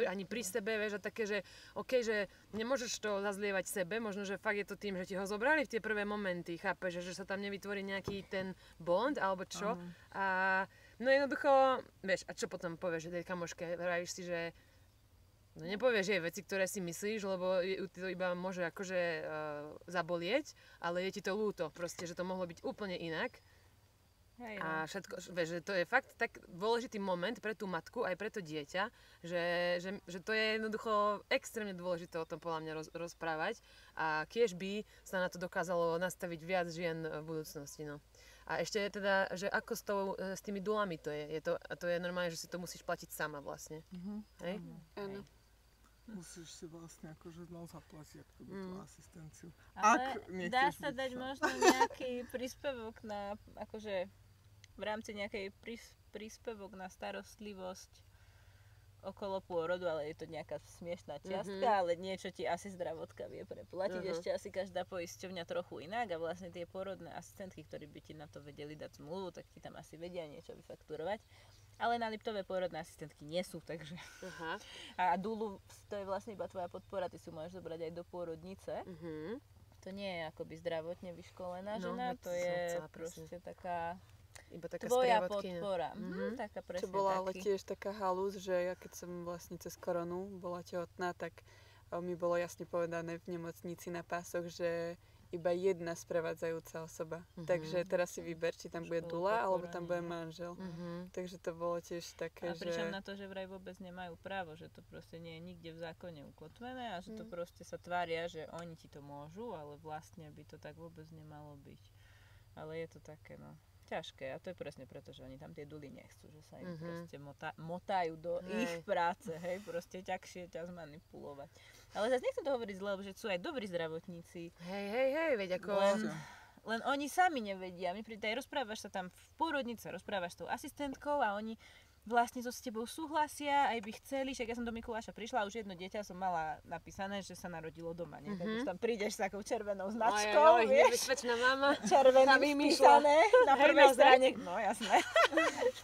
ani pri sebe, vieš, a také, že OK, že nemôžeš to zazlievať sebe, možno, že fakt je to tým, že ti ho zobrali v tie prvé momenty, chápeš, že sa tam nevytvorí nejaký ten bond, alebo čo, a no jednoducho, vieš, a čo potom povieš, že tej kamoške, vravíš si, že no nepovieš jej veci, ktoré si myslíš, lebo to iba môže akože zabolieť, ale je ti to ľúto, proste, že to mohlo byť úplne inak. Hej, no. A všetko, vieš, že to je fakt tak dôležitý moment pre tú matku aj pre to dieťa, že to je jednoducho extrémne dôležité o tom podľa mňa rozprávať a kiež by sa na to dokázalo nastaviť viac žien v budúcnosti, no. A ešte teda, že ako s tými dulami to je? To je normálne, že si to musíš platiť sama vlastne. Hej? Áno. Musíš si vlastne akože zaplatiť tú asistenciu. Ale dá sa dať možno nejaký príspevok na, akože v rámci nejakej príspevok na starostlivosť okolo pôrodu, ale je to nejaká smiešná čiastka, ale niečo ti asi zdravotká vie preplatiť. Ešte asi každá poisťovňa trochu inak a vlastne tie pôrodné asistentky, ktorí by ti na to vedeli dať zmluvu, tak ti tam asi vedia niečo vyfakturovať. Ale na Liptove pôrodné asistentky nie sú, takže... A dulu, to je vlastne iba tvoja podpora, ty si môžeš zobrať aj do pôrodnice. To nie je akoby zdravotne vyškolená žena, to je proste taká... Iba taká tvoja podpora. Taká presne čo bola ale taký. tiež taká halúz, že ja keď som vlastne cez koronu bola tehotná, tak mi bolo jasne povedané v nemocnici na pásoch, že iba jedna sprevádzajúca osoba. Takže teraz si vyber, či tam bude dula, alebo tam bude manžel. Takže to bolo tiež také, že... A pričom na to, že vraj vôbec nemajú právo, že to proste nie je nikde v zákone ukotvené a že to proste sa tvária, že oni ti to môžu, ale vlastne by to tak vôbec nemalo byť. Ale je to také, no... ťažké a to je presne preto, že oni tam tie duly nechcú, že sa im proste motajú do ich práce, hej, proste ťažšie ťa zmanipulovať. Ale zase nechcem to hovoriť zle, lebo že sú aj dobrí zdravotníci. Hej, veď ako... Len oni sami nevedia. My rozprávaš sa tam v pôrodnici, rozprávaš s tou asistentkou a oni vlastne so s tebou súhlasia, aj by chceli, však ja som do Mikuláša prišla a už jedno dieťa som mala napísané, že sa narodilo doma, nie? Tak už tam prídeš s takou červenou značkou, vieš? Nebezpečná mama. Červeným vpísané na prvej strane. No jasné.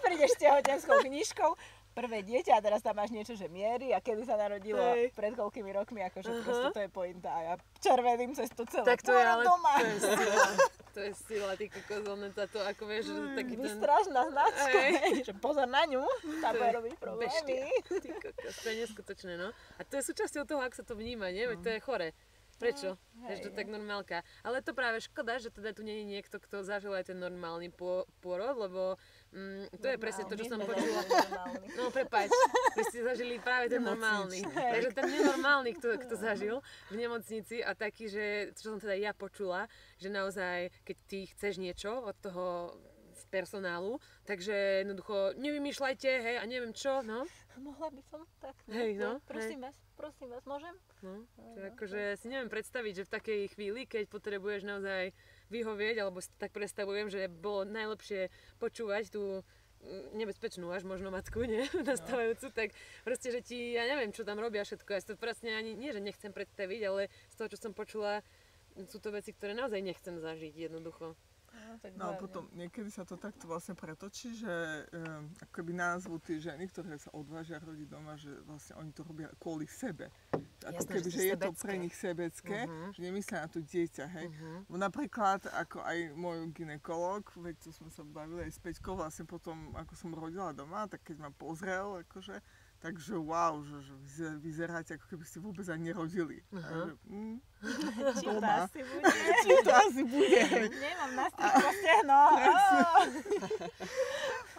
Prídeš s tehotenskou knižkou, prvé dieťa a teraz tam máš niečo, že miery a kedy sa narodilo pred koľkými rokmi, akože proste to je pointa a ja červeným cez to celé. Tak to je ale doma. To je sila, ty kokos, to ako vieš, že taký ten... Vystražná značka, že pozor na ňu, tá bude robiť problémy. Ty kokos, to je neskutočné, no. A to je súčasťou toho, ako sa to vníma, nie? Veď to je chore. Prečo? Vieš, to tak normálka. Ale to práve škoda, že teda tu nie je niekto, kto zažil aj ten normálny pôrod, lebo to je presne to, čo som počula. No prepáč, vy ste zažili práve ten normálny. Takže ten nenormálny, kto zažil v nemocnici a taký, že čo som teda ja počula, že naozaj, keď ty chceš niečo od toho z personálu, takže jednoducho nevymýšľajte, hej, a neviem čo, no. Mohla by som tak, hej, no, prosím vás, môžem? No, to akože si neviem predstaviť, že v takej chvíli, keď potrebuješ naozaj vyhovieť, alebo si tak predstavujem, že bolo najlepšie počúvať tú nebezpečnú až možno matku, nie? Nastávajúcu, tak proste, že ti, ja neviem, čo tam robia všetko. Ja si to presne ani, nie, že nechcem predstaviť, ale z toho, čo som počula, sú to veci, ktoré naozaj nechcem zažiť jednoducho. No a potom niekedy sa to takto vlastne pretočí, že akoby názvu tie ženy, ktoré sa odvážia rodiť doma, že vlastne oni to robia kvôli sebe. Ako Jasné, keby, že je to pre nich sebecké, že nemyslia na to dieťa, hej. Napríklad, ako aj môj gynekolog, veď to sme sa bavili aj s Peťkou, vlastne potom, ako som rodila doma, tak keď ma pozrel, akože, takže wow, že vyzeráte, ako keby ste vôbec ani nerodili. Či to asi bude? Či to asi bude. Nemám na stýko stehno.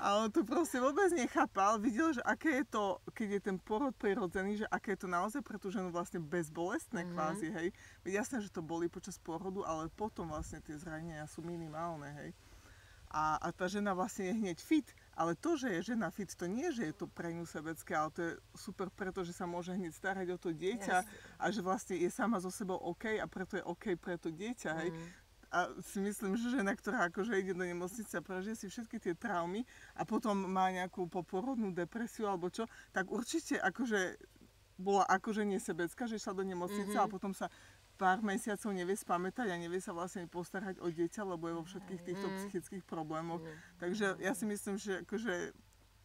A on to proste vôbec nechápal. Videl, že aké je to, keď je ten porod prirodzený, že aké je to naozaj pre tú ženu vlastne bezbolestné kvázi, hej. Veď jasné, že to boli počas porodu, ale potom vlastne tie zranenia sú minimálne, hej. A tá žena vlastne je hneď fit. Ale to, že je žena fit, to nie, že je to pre ňu sebecké, ale to je super, pretože sa môže hneď starať o to dieťa a že vlastne je sama so sebou OK a preto je OK pre to dieťa, hej. A si myslím, že žena, ktorá akože ide do nemocnice a prežije si všetky tie traumy a potom má nejakú poporodnú depresiu alebo čo, tak určite akože bola akože nesebecká, že išla do nemocnice a potom sa pár mesiacov nevie spamätať a nevie sa vlastne postarať o dieťa, lebo je vo všetkých týchto psychických problémoch. Takže ja si myslím, že akože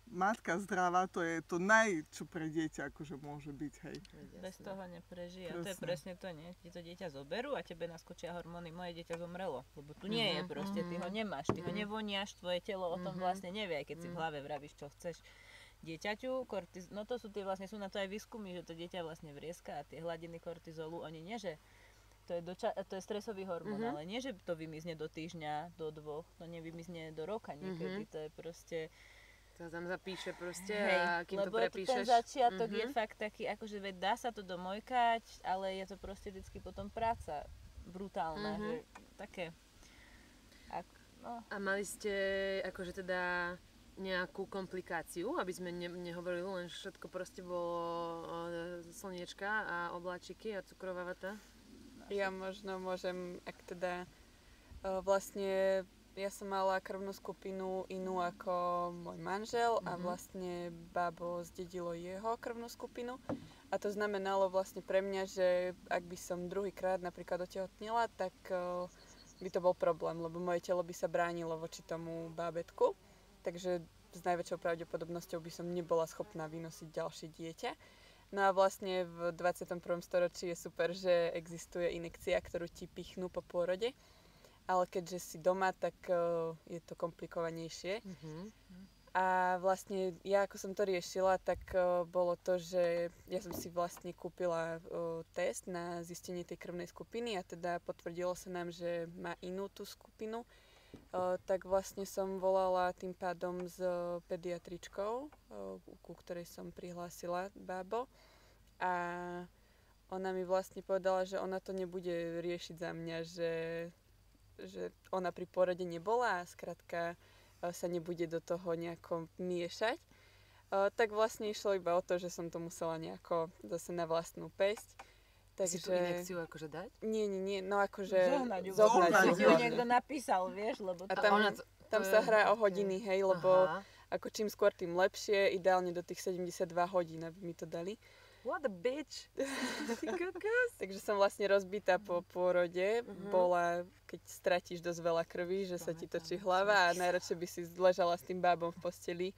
matka zdravá, to je to čo pre dieťa akože môže byť, hej. Bez toho neprežije. A to je presne to, nie? Ti to dieťa zoberú a tebe naskočia hormóny, moje dieťa zomrelo. Lebo tu nie je proste, ty ho nemáš, ty ho nevoniaš, tvoje telo o tom vlastne nevie, aj keď si v hlave vravíš, čo chceš dieťaťu. No to sú tie vlastne, sú na to aj výskumy, že to dieťa vlastne vrieska a tie hladiny kortizolu, oni nie, že to je stresový hormón, ale nie, že to vymizne do týždňa, do 2, to nevymizne do roka niekedy, to je proste... To tam zapíše proste a kým to prepíšeš. Lebo ten začiatok je fakt taký, akože veď dá sa to domojkať, ale je to proste vždycky potom práca brutálna, že také... A mali ste akože teda nejakú komplikáciu, aby sme nehovorili len, že všetko proste bolo slniečka a obláčiky a cukrová vata? Ja možno môžem, ak teda vlastne ja som mala krvnú skupinu inú ako môj manžel a vlastne bábo zdedilo jeho krvnú skupinu. A to znamenalo vlastne pre mňa, že ak by som druhýkrát napríklad otehotnela, tak by to bol problém, lebo moje telo by sa bránilo voči tomu bábätku. Takže s najväčšou pravdepodobnosťou by som nebola schopná vynosiť ďalšie dieťa. No a vlastne v 21. storočí je super, že existuje injekcia, ktorú ti pichnú po pôrode. Ale keďže si doma, tak je to komplikovanejšie. A vlastne ja, ako som to riešila, tak bolo to, že ja som si vlastne kúpila test na zistenie tej krvnej skupiny a teda potvrdilo sa nám, že má inú tú skupinu. Tak vlastne som volala tým pádom s pediatričkou, ku ktorej som prihlásila bábo. A ona mi vlastne povedala, že ona to nebude riešiť za mňa, že ona pri pôrode nebola a skrátka sa nebude do toho nejako miešať. Tak vlastne išlo iba o to, že som to musela nejako zase na vlastnú päsť. Takže... Si tú injekciu akože dať? Nie, no akože... Zohnať ju. Niekto napísal, vieš, lebo... A tam sa hrá o hodiny, hej, lebo ako čím skôr, tým lepšie, ideálne do tých 72 hodín, aby mi to dali. What a bitch! Takže som vlastne rozbitá po pôrode, bola, keď stratíš dosť veľa krvi, že sa ti točí hlava a najradšej by si ležala s tým bábom v posteli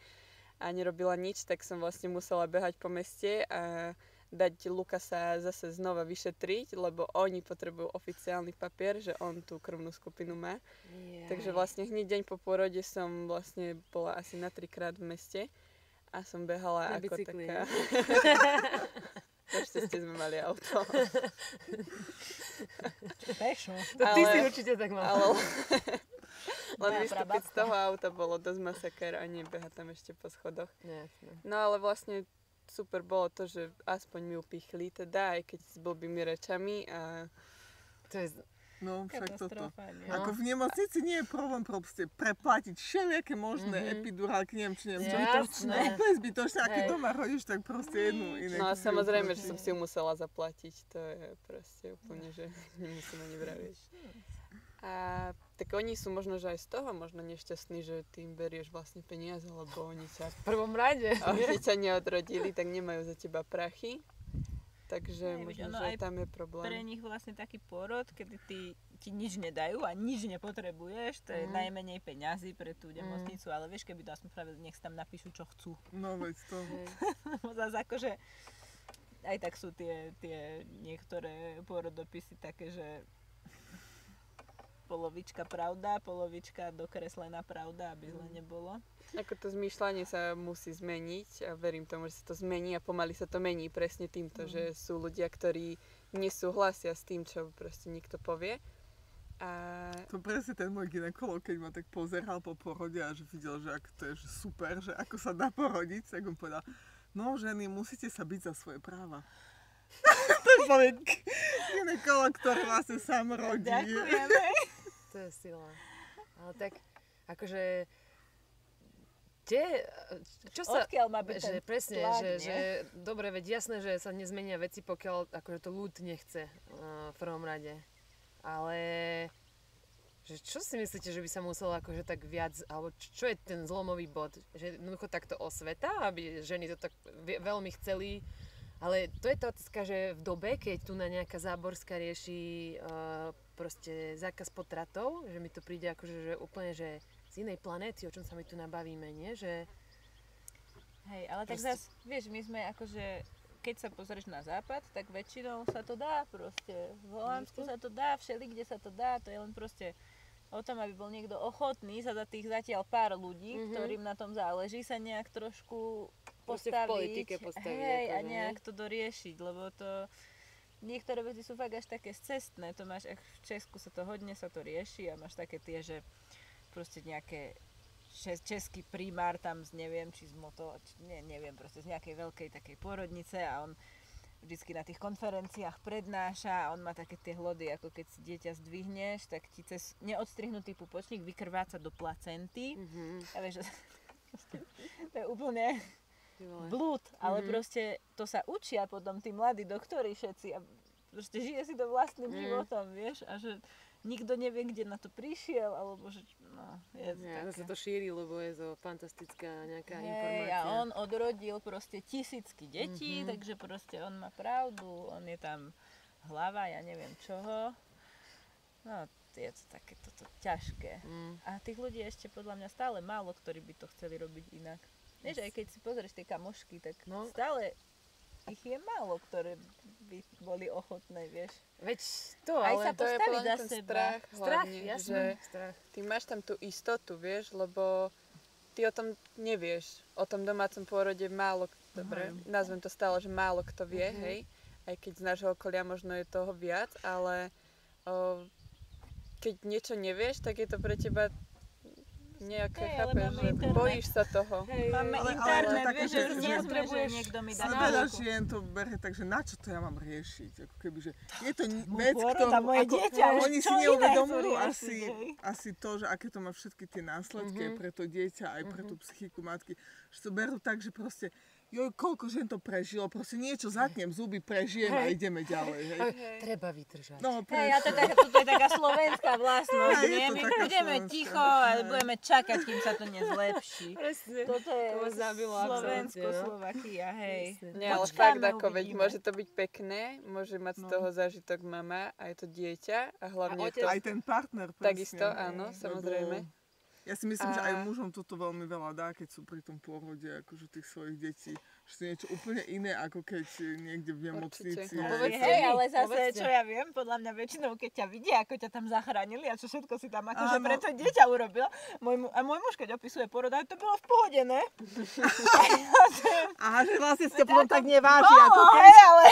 a nerobila nič, tak som vlastne musela behať po meste a dať Lukasa zase znova vyšetriť, lebo oni potrebujú oficiálny papier, že on tú krvnú skupinu má. Takže vlastne hneď deň po pôrode som vlastne bola asi na 3-krát v meste. A som behala na ako bicykli, taká... Našťastie sme mali auto. Pešo. To ty si určite tak mala. Len vystúpiť z toho auta bolo dosť masakér a nebehať tam ešte po schodoch. Jasne. No ale vlastne super bolo to, že aspoň mi upichli teda, aj keď s blbými rečami a... To je... No, však toto. Ako v nemocnici nie je problém proste preplatiť všelijaké možné epidurálky, neviem čo. Jasné. To je zbytočné, a keď doma chodíš, tak proste jednu iné. No a samozrejme, že som si ju musela zaplatiť, to je proste úplne, že nemusím ani vraviť. A tak oni sú možno, že aj z toho možno nešťastní, že ty im berieš vlastne peniaze, lebo oni ťa... V prvom rade. Oni ťa neodrodili, tak nemajú za teba prachy. Takže Nevíš, možno, že tam je problém. Pre nich vlastne taký porod, kedy ti nič nedajú a nič nepotrebuješ, to je najmenej peňazí pre tú nemocnicu, ale vieš, keby to aspoň spravili, nech si tam napíšu, čo chcú. No veď to. Zase akože aj tak sú tie niektoré pôrodopisy také, že polovička pravda, polovička dokreslená pravda, aby zle nebolo. Ako to zmýšľanie sa musí zmeniť a verím tomu, že sa to zmení a pomaly sa to mení presne týmto, že sú ľudia, ktorí nesúhlasia s tým, čo proste niekto povie. A... To presne ten môj gynekolog, keď ma tak pozeral po porode a že videl, že ako to je že super, že ako sa dá porodiť, tak on povedal, no ženy, musíte sa byť za svoje práva. To je povedť gynekolog, ktorý vlastne sám rodí. Ďakujeme. To je sila. Ale tak, akože... Odkiaľ má byť ten presne, tlak, že dobre, veď jasné, že sa nezmenia veci, pokiaľ akože to ľud nechce v prvom rade. Ale že čo si myslíte, že by sa muselo akože tak viac, alebo čo je ten zlomový bod? Že jednoducho takto osveta, aby ženy to tak veľmi chceli. Ale to je tá otázka, že v dobe, keď tu na nejaká Záborská rieši proste zákaz potratov, že mi to príde akože že úplne, že z inej planéty, o čom sa my tu nabavíme, nie? Že... Hej, ale tak zase, vieš, my sme akože, keď sa pozrieš na západ, tak väčšinou sa to dá proste. V Holandsku sa to dá, všelikde sa to dá, to je len proste o tom, aby bol niekto ochotný sa za tých zatiaľ pár ľudí, ktorým na tom záleží, sa nejak trošku postaviť. V politike postaviť. Hej, akože, a nejak to doriešiť, lebo to... Niektoré veci sú fakt až také scestné, to máš, v Česku sa to hodne sa to rieši a máš také tie, že proste nejaké český primár tam z neviem, či z neviem, proste z nejakej veľkej takej pôrodnice a on vždycky na tých konferenciách prednáša a on má také tie hlody, ako keď si dieťa zdvihneš, tak ti cez neodstrihnutý pupočník vykrváca do placenty. A vieš, to je úplne blúd, ale proste to sa učia potom tí mladí doktori všetci a proste žije si to vlastným životom, vieš, a že nikto nevie, kde na to prišiel, alebo že, no, je to také. sa to šíri, lebo je to fantastická nejaká Hej, informácia. a on odrodil proste tisícky detí, takže proste on má pravdu, on je tam hlava, ja neviem čoho. No, je to také toto ťažké. A tých ľudí ešte podľa mňa stále málo, ktorí by to chceli robiť inak. Vieš, aj keď si pozrieš tie kamošky, tak stále ich je málo, ktoré by boli ochotné, vieš. Veď to, aj ale sa to je postaviť podľa za ten seba. strach, Strach, jasné. že ty máš tam tú istotu, vieš, lebo ty o tom nevieš. O tom domácom pôrode málo, dobre, nazvem to stále, že málo kto vie, hej. Aj keď z nášho okolia možno je toho viac, ale keď niečo nevieš, tak je to pre teba nejaké, chápeš, že bojíš sa toho. Máme Ale internet, také, vieš, že že nepotrebuješ niekto mi dať Veľa náuku. žien to berie tak, že na čo to ja mám riešiť? Ako keby, že je to vec, pôrod a moje dieťa, oni čo si iné neuvedomujú chcú riešiť, asi to, že aké to má všetky tie následky aj pre to dieťa, aj pre tú psychiku matky, že to berú tak, že proste koľko žien to prežilo, proste niečo zatnem, zuby prežijem a ideme ďalej, hej. Treba vydržať. No, Hej, a toto je taká slovenská vlastnosť, Hej, je nie? to My taká budeme slovenská. ticho a budeme čakať, kým sa to nezlepší. Presne. Toto je To ma zabilo Slovensko-Slovakia, hej. Nie, ale Počkáme, fakt ako, veď uvidíme. môže to byť pekné, môže mať z toho zážitok mama, aj to dieťa a hlavne to... aj ten partner, presne. Takisto, áno, samozrejme. Ja si myslím, že aj mužom toto veľmi veľa dá, keď sú pri tom pôrode akože tých svojich detí. Že to je niečo úplne iné, ako keď niekde v nemocnici. Určite. No, povedzte Hej, mi, ale zase, povedzte. čo ja viem, podľa mňa väčšinou, keď ťa vidia, ako ťa tam zachránili a čo všetko si tam akože Áno. pre to dieťa urobil. A môj muž, keď opisuje porod, aj to bolo v pohode, ne? Aha, že vlastne si to potom tak neváži. Hej, ale...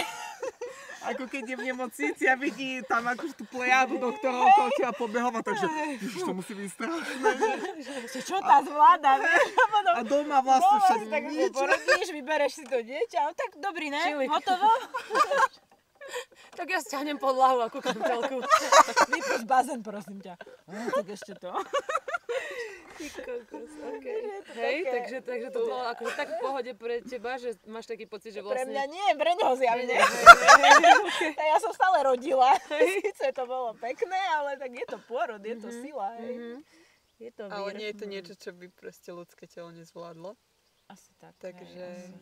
Ako keď je v nemocnici a vidí tam akože tú plejádu doktorov okolo teba pobehova, takže ježiš, to musí byť strašné. Čo tá zvláda, vieš? A doma vlastne No, všetko tak nič. porodíš, vybereš si to dieťa, no tak dobrý, ne? Čili. Hotovo? Tak ja stiahnem podlahu ako kantelku. Vypust bazén, prosím ťa. Tak ešte to. Hej, takže to bolo akože tak v pohode pre teba, že máš taký pocit, že Pre vlastne... mňa nie, pre ňoho zjavne. Ja som stále rodila. Sice to bolo pekné, ale tak je to pôrod, je to sila, hej. Je to vír. Ale nie je to niečo, čo by proste ľudské telo nezvládlo. Asi tak, Takže...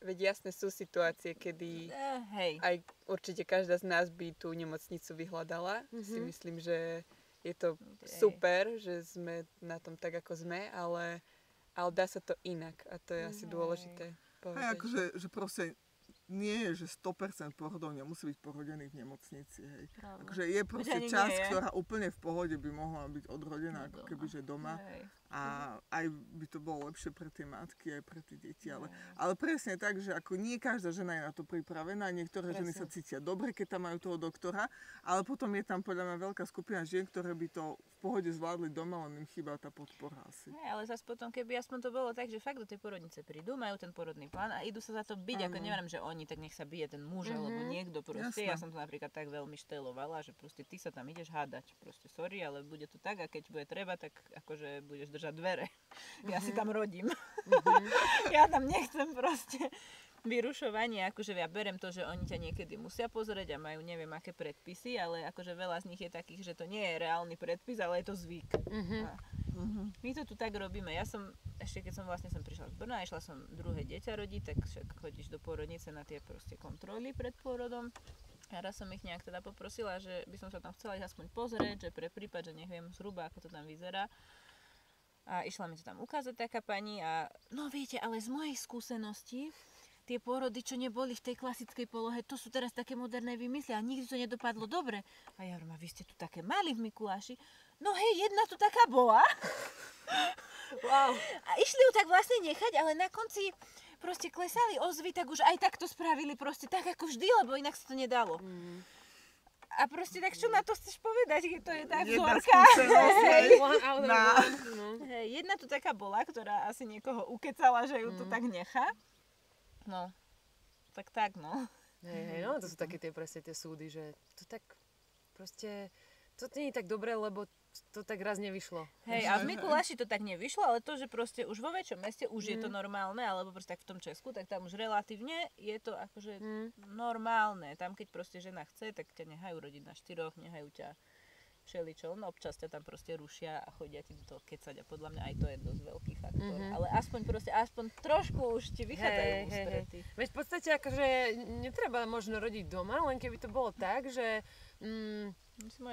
Veď jasné, sú situácie, kedy aj určite každá z nás by tú nemocnicu vyhľadala. Si myslím, že je to super, že sme na tom tak, ako sme, ale dá sa to inak a to je asi dôležité povedať. Hej, akože, že proste nie je, že 100% porodov nemusí byť porodených v nemocnici, hej. Akože je proste časť, ktorá úplne v pohode by mohla byť odrodená, ako keby, že doma. A aj by to bolo lepšie pre tie matky, aj pre tie deti, ale presne tak, že ako nie každá žena je na to pripravená, niektoré ženy sa cítia dobre, keď tam majú toho doktora, ale potom je tam podľa mňa veľká skupina žien, ktoré by to v pohode zvládli doma, len im chýba tá podpora asi. Ale zase potom, keby aspoň to bolo tak, že fakt do tej porodnice prídu, majú ten porodný plán a idú sa za to byť, ako neviem, že oni, tak nech sa bije ten muž alebo niekto proste. Ja som to napríklad tak veľmi štejlovala, že proste ty sa tam ideš hádať, proste sorry, ale bude to tak a keď bude treba, tak akože budeš držať dvere. Ja si tam rodím. Ja tam nechcem proste vyrušovanie, akože ja berem to, že oni ťa niekedy musia pozrieť a majú neviem aké predpisy, ale akože veľa z nich je takých, že to nie je reálny predpis, ale je to zvyk. My to tu tak robíme. Ja som, ešte keď som vlastne sem prišla z Brna, išla som druhé dieťa rodiť, tak však chodíš do pôrodnice na tie proste kontroly pred pôrodom. A raz som ich nejak teda poprosila, že by som sa tam chcela ísť aspoň pozrieť, že pre prípad, že neviem zhruba, ako to tam vyzerá. A išla mi to tam ukázať taká pani a no viete, ale z mojej skúsenosti tie pôrody, čo neboli v tej klasickej polohe, to sú teraz také moderné vymysly a nikdy to nedopadlo dobre. A ja hovorím, a vy ste tu také mali v Mikuláši. No hej, jedna tu taká bola. Wow. A išli ju tak vlastne nechať, ale na konci proste klesali ozvy, tak už aj tak to spravili proste tak ako vždy, lebo inak sa to nedalo. A proste tak čo na to chceš povedať, keď to je tá vzorka? Jedna tu taká bola, ktorá asi niekoho ukecala, že ju tu tak nechá. No, tak no. Hej, no to sú také tie presne tie súdy, že to tak proste, to nie je tak dobré, lebo to tak raz nevyšlo. Hej, a v Mikuláši to tak nevyšlo, ale to, že proste už vo väčšom meste už je to normálne, alebo proste tak v tom Česku, tak tam už relatívne je to akože normálne. Tam keď proste žena chce, tak ťa nehajú rodiť na 4, nehajú ťa všeličo, no občas ťa tam proste rušia a chodia ti do toho kecať a podľa mňa aj to je dosť veľký faktor. Ale aspoň trošku už ti vychádzajú ústrety. Veď v podstate akože netreba možno rodiť doma, len keby to bolo tak, že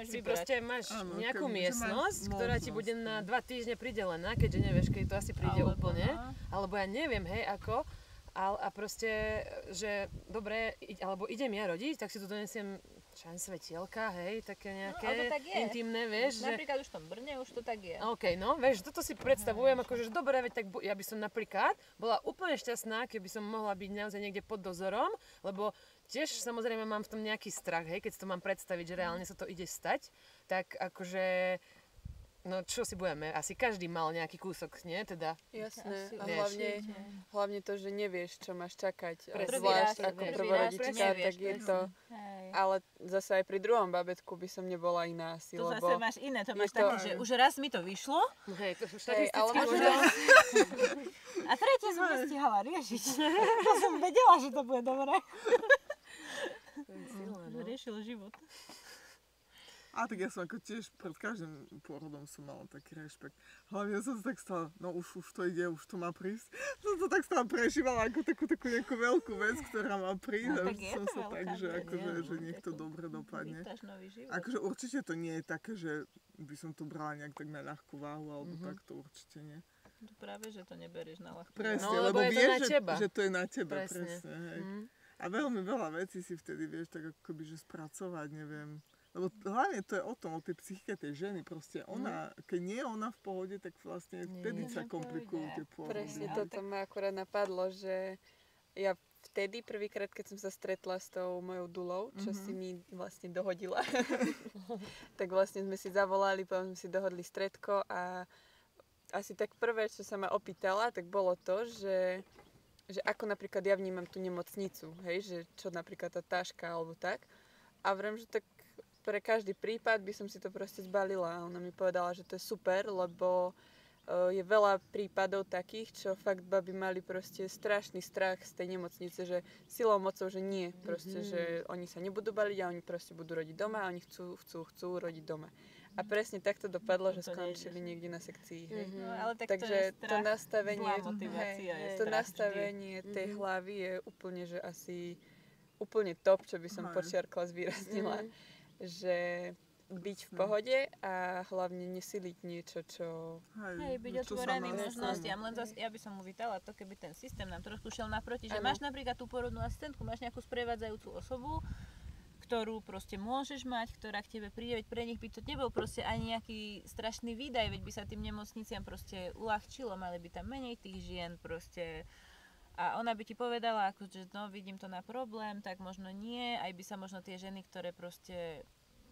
si proste máš nejakú miestnosť, ktorá ti bude na 2 týždne pridelená, keďže nevieš, keď to asi príde úplne. Alebo ja neviem, hej, ako. A proste, že dobre, alebo idem ja rodiť, tak si tu donesiem svetielka, hej, také nejaké intimné, vieš. Napríklad už v tom Brne už to tak je. OK, no, vieš, toto si predstavujem, akože dobre, veď tak ja by som napríklad bola úplne šťastná, keby som mohla byť naozaj niekde pod dozorom, lebo tiež samozrejme mám v tom nejaký strach, hej, keď si to mám predstaviť, že reálne sa to ide stať, tak akože, no čo si budeme, asi každý mal nejaký kúsok, nie, teda? Jasné, a hlavne to, že nevieš, čo máš čakať, Presne, zvlášť ako prvorodička, tak je to, ale zase aj pri druhom babetku by som nebola iná asi, to lebo... To zase máš iné, to máš také, že už raz mi to vyšlo. Hej, to štatisticky ale možno... A tretie som nestihala riešiť. To som vedela, že to bude dobré. Riešil život. A tak ja som ako tiež pred každým pôrodom som mala taký rešpekt. Hlavne som sa tak stala, no už to ide, už to má prísť. Som to tak stále prežívala ako takú nejakú veľkú vec, ktorá má prísť. No, a som sa tak, že akože, že nech to dobre dopadne. Akože určite to nie je také, že by som to brala nejak tak na ľahkú váhu, alebo tak to určite nie. To práve, že to neberieš na ľahkú váhu. Presne, no, lebo vieš, to že to je na teba. Presne. Hej. A veľmi veľa vecí si vtedy vieš tak akoby, že spracovať, neviem. Lebo hlavne to je o tom, o tej psychike tej ženy. Proste ona, keď nie je ona v pohode, tak vlastne vtedy sa komplikujú tie pôrody. Presne, toto ma akurát napadlo, že ja vtedy prvýkrát, keď som sa stretla s tou mojou dulou, čo si mi vlastne dohodila, tak vlastne sme si zavolali, potom sme si dohodli stretko a asi tak prvé, čo sa ma opýtala, tak bolo to, že ako napríklad ja vnímam tú nemocnicu, hej, že čo napríklad tá táška alebo tak. A vrem, že tak pre každý prípad by som si to proste zbalila. A ona mi povedala, že to je super, lebo je veľa prípadov takých, čo fakt baby mali proste strašný strach z tej nemocnice, že silou mocou, že nie, proste, že oni sa nebudú baliť a oni proste budú rodiť doma a oni chcú rodiť doma. A presne tak to dopadlo, že skončili niekde na sekcii. Hej. No, ale tak takže to nastavenie, je to nastavenie tej hlavy je úplne, že asi úplne top, čo by som počiarkla, zvýraznila, že byť v pohode a hlavne nesiliť niečo, čo... Hej, byť otvorený možnostiam. Len zase ja by som uvítala to, keby ten systém nám trošku šiel naproti, že máš napríklad tú porodnú asistentku, máš nejakú sprevádzajúcu osobu, ktorú proste môžeš mať, ktorá k tebe príde, veď pre nich by to nebol proste ani nejaký strašný výdaj, veď by sa tým nemocniciam proste uľahčilo, mali by tam menej tých žien proste. A ona by ti povedala, akože no vidím to na problém, tak možno nie, aj by sa možno tie ženy, ktoré proste...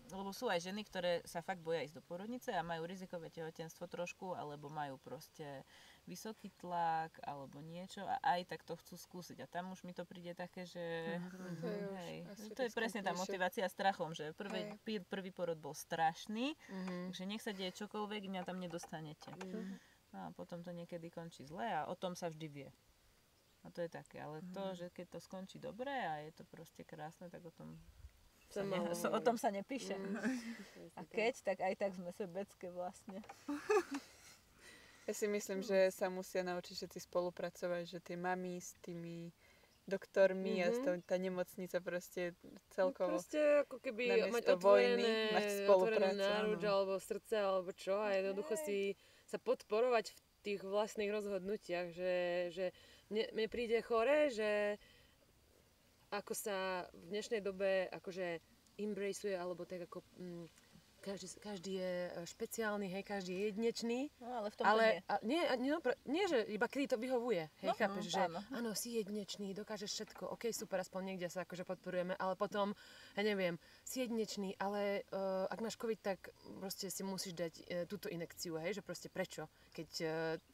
Lebo sú aj ženy, ktoré sa fakt boja ísť do porodnice a majú rizikové tehotenstvo trošku, alebo majú proste vysoký tlak, alebo niečo a aj tak to chcú skúsiť. A tam už mi to príde také, že... To je presne tá motivácia strachom, že prvý porod bol strašný, takže nech sa deje čokoľvek, mňa tam nedostanete. A potom to niekedy končí zle a o tom sa vždy vie. A to je také, ale to, že keď to skončí dobre a je to proste krásne, tak o tom... O tom sa nepíše. A keď, tak aj tak sme sebecké vlastne. Ja si myslím, že sa musia naučiť všetci spolupracovať, že tie mami s tými doktormi a tá nemocnica proste celkovo. Proste ako keby mať otvorené náruč alebo srdce alebo čo a jednoducho si sa podporovať v tých vlastných rozhodnutiach, že mne príde chore, že ako sa v dnešnej dobe akože embraceuje, alebo tak ako každý je špeciálny, hej, každý je jedinečný. No, ale v tom nie, že iba kedy to vyhovuje, hej, chápeš, že áno, si jedinečný, dokážeš všetko, ok, super, aspoň niekde sa akože podporujeme, ale potom, ja neviem, si jedinečný, ale ak máš COVID, tak proste si musíš dať túto inekciu, hej, že proste prečo, keď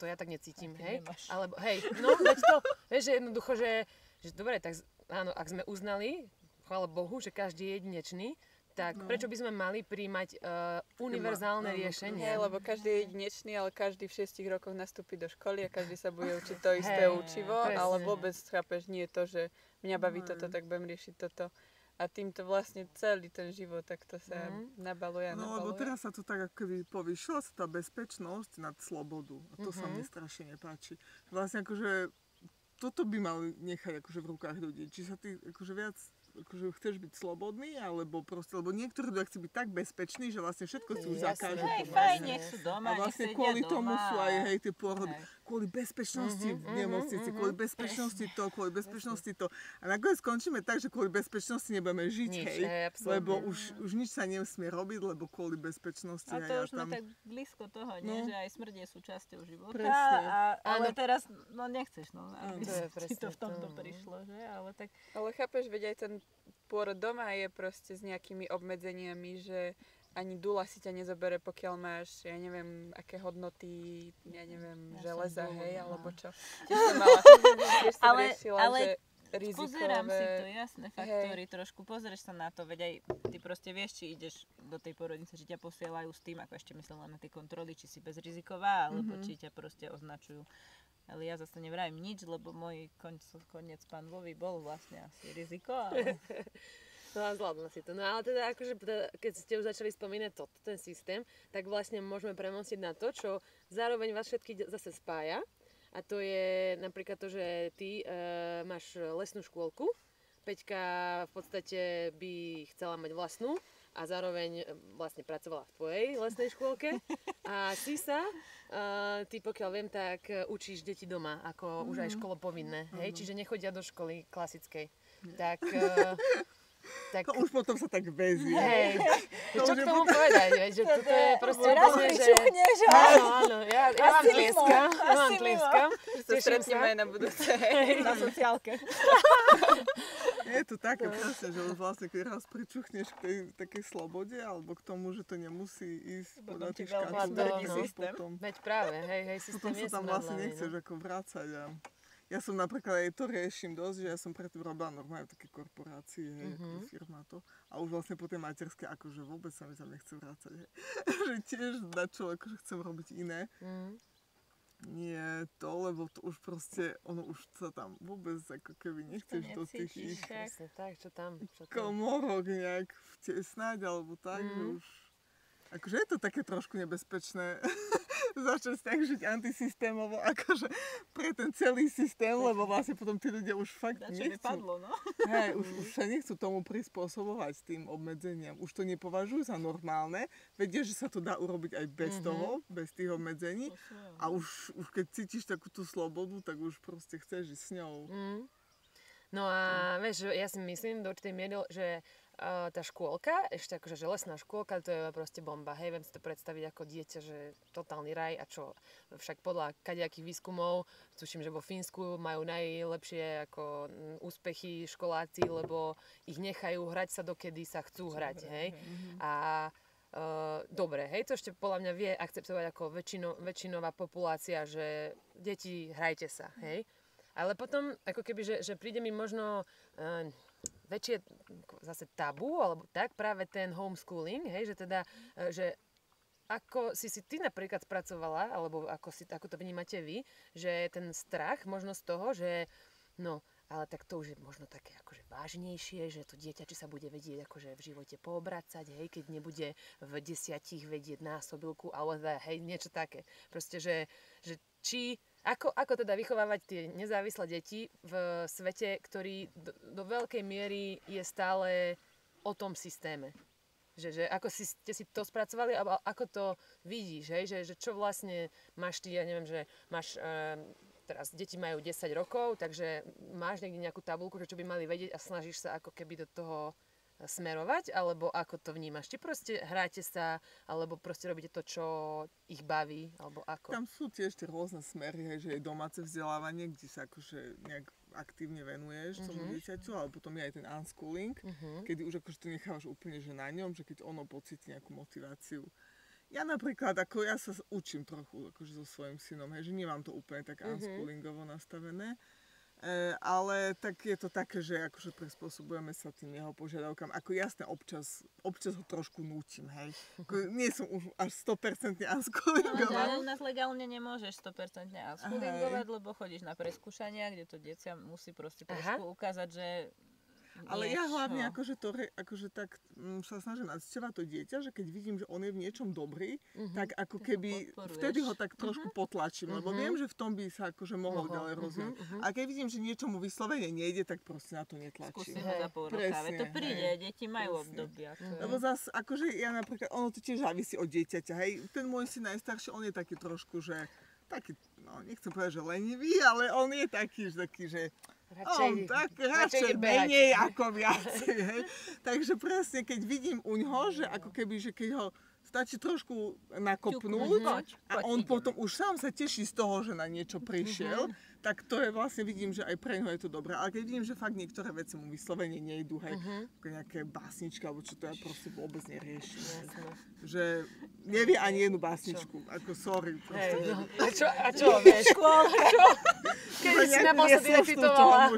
to ja tak necítim, hej, alebo hej, no, veď to, vieš, že jednoducho, že dobre, tak áno, ak sme uznali, chvála Bohu, že každý je jedinečný, tak prečo by sme mali príjmať univerzálne riešenie? Nie, lebo každý je jedinečný, ale každý v 6 rokoch nastúpi do školy a každý sa bude učiť to isté učivo, ale vôbec chápeš, nie je to, že mňa baví toto, tak budem riešiť toto. A týmto vlastne celý ten život takto sa nabaluje. No lebo teraz sa to tak ako keby povýšila sa tá bezpečnosť nad slobodu. A to sa mne strašne nepáči. Vlastne akože toto by mali nechať akože v rukách ľudí. Či sa ty akože viac akože chceš byť slobodný, alebo proste, lebo niektorí ľudia chcú byť tak bezpeční, že vlastne všetko si už zakážu. Fajn, nech sú doma, a vlastne kvôli tomu sú aj tie pôrody. Kvôli bezpečnosti v nemocnici, kvôli bezpečnosti to, kvôli bezpečnosti to. A nakoniec skončíme tak, že kvôli bezpečnosti nebudeme žiť, lebo už nič sa nemusíme robiť, lebo kvôli bezpečnosti. A to už sme tak blízko toho, nie? Že aj smrť je súčasťou života. Ale teraz, no nechceš, aby si to v tomto prišlo, že? Ale chápeš, veď aj ten pôrod doma je proste s nejakými obmedzeniami, že ani dula si ťa nezobere, pokiaľ máš, ja neviem, aké hodnoty, ja neviem, železa, hej, alebo čo. Tiež som riešila, že rizikové... Pozerám si to, jasné faktory, trošku pozrieš sa na to, veď aj ty proste vieš, či ideš do tej porodnice, či ťa posielajú s tým, ako ešte myslím len na tie kontroly, či si bezriziková, alebo či ťa proste označujú. Ale ja zase nevravím nič, lebo môj koniec pánvovi bol vlastne asi riziko, ale... No a zvládla si to. No ale teda akože, keď ste už začali spomínať ten systém, tak vlastne môžeme premostiť na to, čo zároveň vás všetkých zase spája. A to je napríklad to, že ty máš lesnú škôlku. Peťka v podstate by chcela mať vlastnú a zároveň vlastne pracovala v tvojej lesnej škôlke. A Sisa, ty pokiaľ viem, tak učíš deti doma, ako už aj školopovinné. Hej? Čiže nechodia do školy klasickej. Tak... To už potom sa tak väzie. Hej, čo k tomu povedať, že toto je proste úplne, že... Áno, ja vám tlieskam. Sa stretneme aj na budúce. Na sociálke. Je to také presne, že vlastne keď raz pričuchneš k tej takej slobode, alebo k tomu, že to nemusí ísť podľa tých škatulok, Veď práve, hej, systém potom je sa tam vlastne nechceš ako vrácať. Ja som napríklad aj to riešim dosť, že ja som predtým robila normálne také korporácie, hej, ako firma to. A už vlastne po tej materskej, akože vôbec sa mi tam nechce vrácať, hej. Že tiež na čo, akože chcem robiť iné. Nie to, lebo to už proste, ono už sa tam vôbec ako keby nechceš do tých ich tak, čo tam? komorok nejak vtesnať, alebo tak, že už... Akože je to také trošku nebezpečné začať tak žiť antisystémovo, akože pre ten celý systém, lebo vlastne potom tí ľudia už fakt nechcú. Vypadlo, no. Hej, už sa nechcú tomu prispôsobovať tým obmedzeniam. Už to nepovažujú za normálne, vedia, že sa to dá urobiť aj bez toho, bez tých obmedzení. A už keď cítiš takú tú slobodu, tak už proste chceš ísť s ňou. No a vieš, ja si myslím do určitej miery, že tá škôlka, ešte akože že lesná škôlka, to je proste bomba. Hej, viem si to predstaviť ako dieťa, že totálny raj a čo. Však podľa kadejakých výskumov, tuším, že vo Fínsku majú najlepšie ako úspechy školáci, lebo ich nechajú hrať sa dokedy sa chcú hrať, hej. A dobre, hej, to ešte podľa mňa vie akceptovať ako väčšinová populácia, že deti, hrajte sa, hej. Ale potom, ako keby, že príde mi možno väčšie zase tabu, alebo tak, práve ten homeschooling, hej, že teda, že ako si ty napríklad spracovala, alebo ako to vnímate vy, že ten strach možno z toho, že no, ale tak to už je možno také akože vážnejšie, že to dieťa, či sa bude vedieť akože v živote poobracať, hej, keď nebude v 10 vedieť násobilku, alebo teda, hej, niečo také. Proste, že či... Ako teda vychovávať tie nezávislé deti v svete, ktorý do veľkej miery je stále o tom systéme? Že ako ste si to spracovali, alebo ako to vidíš, hej? Že čo vlastne máš ty, ja neviem, že máš, teraz deti majú 10 rokov, takže máš niekde nejakú tabuľku, čo by mali vedieť a snažíš sa ako keby do toho smerovať, alebo ako to vnímaš? Či proste hráte sa, alebo proste robíte to, čo ich baví, alebo ako? Tam sú tiež tie rôzne smery, hej, že je domáce vzdelávanie, kde sa akože nejak aktívne venuješ tomu dieťaťu, ale potom je aj ten unschooling, kedy už akože to nechávaš úplne že na ňom, že keď ono pocíti nejakú motiváciu. Ja napríklad, ja sa učím trochu akože so svojím synom, hej, že nemám to úplne tak unschoolingovo nastavené. Ale tak je to také, že akože prispôsobujeme sa tým jeho požiadavkám. Ako jasné, občas ho trošku nútim, hej. Nie som už až 100% unschoolingová. Ale u nás legálne nemôžeš 100% unschoolingovať, lebo chodíš na preskúšania, kde to dieťa musí proste trošku ukázať, že ale ja hlavne akože tak sa snažím nacťovať to dieťa, že keď vidím, že on je v niečom dobrý, tak ako keby vtedy ho tak trošku potlačím, lebo viem, že v tom by sa akože mohol ďalej rozvíjať. A keď vidím, že niečomu vyslovene nejde, tak proste na to netlačím. Skúsim ho za pol roka, to príde, deti majú obdobia. Lebo zase, akože ja napríklad, ono to tiež závisí od dieťaťa, hej. Ten môj syn najstarší, on je taký trošku, že taký, no nechcem povedať, že lenivý, ale on je taký, že radšej menej ako viacej, hej. Takže presne, keď vidím u ňoho, že ako keby, že keď ho stačí trošku nakopnúť a on potom už sám sa teší z toho, že na niečo prišiel, tak to je vlastne, vidím, že aj pre ňoho je to dobré. Ale keď vidím, že fakt niektoré veci mu vyslovene nejdu, hej, nejaké básničky, alebo čo to ja proste vôbec neriešim. Že nevie ani jednu básničku, ako sorry. Proste A čo, vieš? Keď si naposledy recitovala,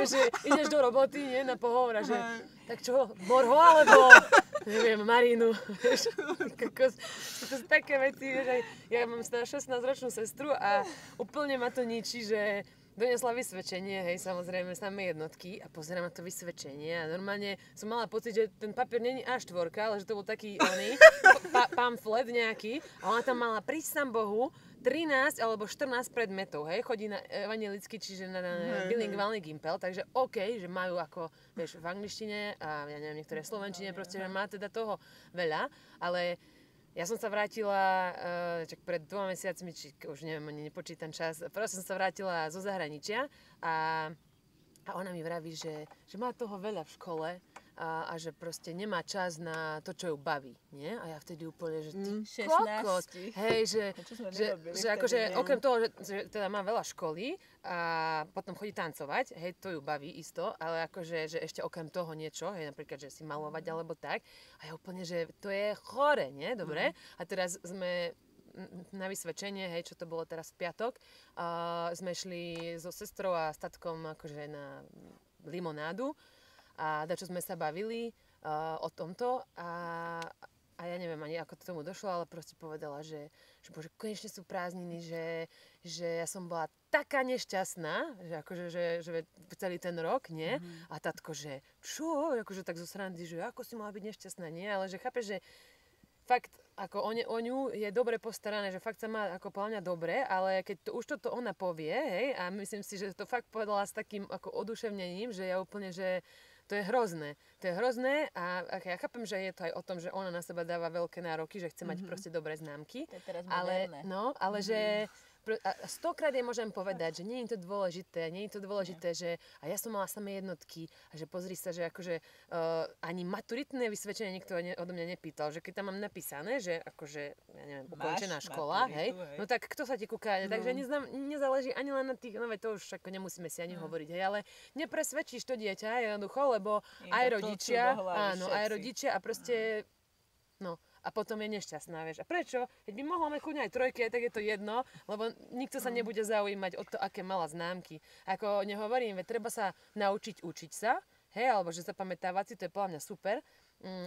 že ideš do roboty, nie, na pohovor a že tak čo, Borho, alebo neviem, Marínu, vieš, to sú také veci, vieš, aj ja mám 16-ročnú sestru a úplne ma to ničí, že donesla vysvedčenie, hej, samozrejme, samé jednotky a pozerám na to vysvedčenie a normálne som mala pocit, že ten papier není A4, ale že to bol taký pamflet nejaký a ona tam mala prísť sám Bohu 13 alebo 14 predmetov, hej, chodí na evangelický, čiže na bilingválny gimpel, takže OK, že majú ako, vieš, v angličtine a ja neviem, niektoré slovenčine, proste, že má teda toho veľa, ale ja som sa vrátila, pred 2 mesiacmi, či už neviem, ani nepočítam čas, proste som sa vrátila zo zahraničia a ona mi vraví, že má toho veľa v škole a že proste nemá čas na to, čo ju baví, nie? A ja vtedy úplne, že ty kokos, hej, že akože okrem toho, že teda má veľa školy a potom chodí tancovať, hej, to ju baví isto, ale akože, že ešte okrem toho niečo, hej, napríklad, že si malovať alebo tak, a ja úplne, že to je chore, nie? Dobre? A teraz sme na vysvedčenie, hej, čo to bolo teraz v piatok, sme šli so sestrou a s tatkom akože na limonádu a dačo sme sa bavili o tomto a ja neviem ani ako to tomu došlo, ale proste povedala, že bože, konečne sú prázdniny, že ja som bola taká nešťastná, že akože, že celý ten rok, nie? A tatko, že čo? Akože tak zo srandy, že ako si mala byť nešťastná, nie? Ale že chápeš, že fakt, ako o ňu je dobre postarané, že fakt sa má ako podľa mňa dobre, ale keď to, už toto ona povie, hej, a myslím si, že to fakt povedala s takým ako oduševnením, že ja úplne, že to je hrozné. To je hrozné a ja chápem, že je to aj o tom, že ona na seba dáva veľké nároky, že chce mať proste dobré známky. To je teraz moderné. Ale že a 100-krát jej môžem povedať, že nie je to dôležité, že a ja som mala samé jednotky a že pozri sa, že akože ani maturitné vysvedčenie nikto odo mňa nepýtal, že keď tam mám napísané, že akože, ja neviem, ukončená škola, hej, no tak kto sa ti kúka, takže nezáleží ani len na tých, no veď to už ako nemusíme si ani hovoriť, hej, ale nepresvedčíš to dieťa jednoducho, lebo aj rodičia a proste, no. A potom je nešťastná, vieš. A prečo? Keď by mohla mať kľudne aj trojky, tak je to jedno, lebo nikto sa nebude zaujímať o to, aké mala známky. Ako nehovorím, treba sa naučiť učiť sa, hej, alebo že zapamätávať si, to je podľa mňa super,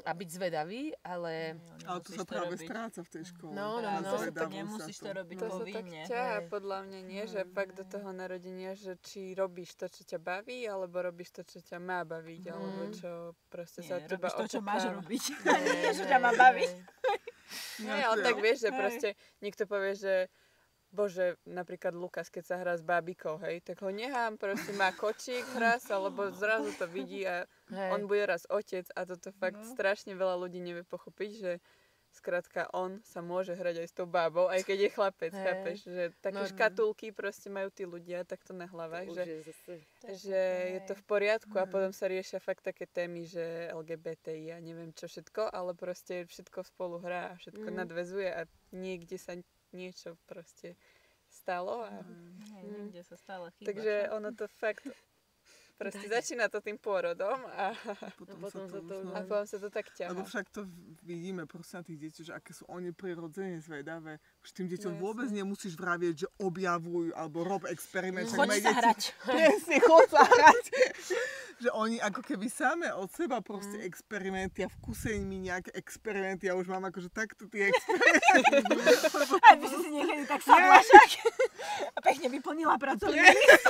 a byť zvedavý, ale... Ale to sa práve stráca v tej škole. No. Nemusíš to robiť To povinne. sa tak ťaha, podľa mňa nie, že fakt do toho narodenia, že či robíš to, čo ťa baví, alebo robíš to, čo ťa má baviť, alebo čo proste sa od teba očakáva. Nie, robíš to, čo máš robiť. Nie, čo ťa má baviť. Nie, ale tak vieš, že proste niekto povie, že bože, napríklad Lukas, keď sa hrá s bábikou, hej, tak ho nechám, proste má kočík, hrá sa, lebo zrazu to vidí a on bude raz otec a toto fakt strašne veľa ľudí nevie pochopiť, že skrátka on sa môže hrať aj s tou bábou, aj keď je chlapec, chápeš, že také škatulky proste majú tí ľudia takto na hlavách, že je to v poriadku a potom sa riešia fakt také témy, že LGBTI a neviem čo všetko, ale proste všetko spolu hrá a všetko nadväzuje a niekde sa niečo proste stalo a niekde sa stále chýba. Takže ono to fakt proste začína to tým pôrodom a potom sa to tak ťahá. Lebo však to vidíme proste na tých deťoch, že aké sú oni prirodzene zvedavé. Už tým deťom vôbec nemusíš vravieť, že objavuj alebo rob experiment. Choď sa hrať. Presne, choď sa hrať. Že oni ako keby same od seba proste experimenty a v kuse mi nejaké experimenty. Ja už mám akože takto tie experimenty. Aj by si si niekedy tak sadla však. A pekne vyplnila pracovný list.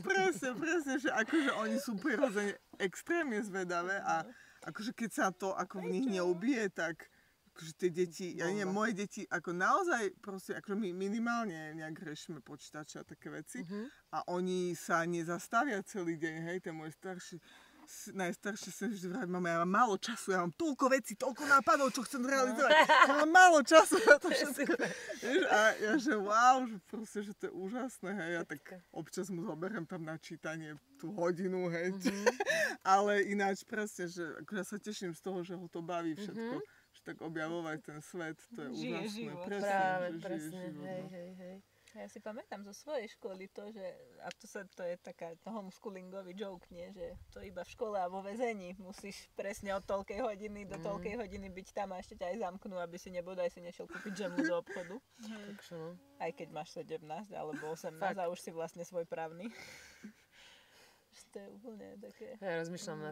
Presne, že akože oni sú prirodzene extrémne zvedavé a akože keď sa to ako v nich neubije, tak akože tie deti, ja neviem, moje deti ako naozaj proste, akože my minimálne nejak riešime počítače a také veci a oni sa nezastavia celý deň, hej, ten môj najstarší sa vždy vraví, mama, ja mám málo času, ja mám toľko vecí, toľko nápadov, čo chcem realizovať, ja mám málo času na to všetko. A ja, že wow, že proste, že to je úžasné, hej, ja tak občas mu zoberiem tam na čítanie tú hodinu, hej, ale ináč presne, že ako ja sa teším z toho, že ho to baví všetko, že tak objavovať ten svet, to je úžasné. Presne, hej. Ja si pamätám zo svojej školy to, že, a to je taká homeschoolingový joke, nie, že to iba v škole a vo väzení musíš presne od toľkej hodiny do toľkej hodiny byť tam a ešte ťa aj zamknú, aby si nebodaj si nešiel kúpiť džemu do obchodu. Aj keď máš 17 alebo 18 a už si vlastne svojprávny. To je úplne také... Ja rozmýšľam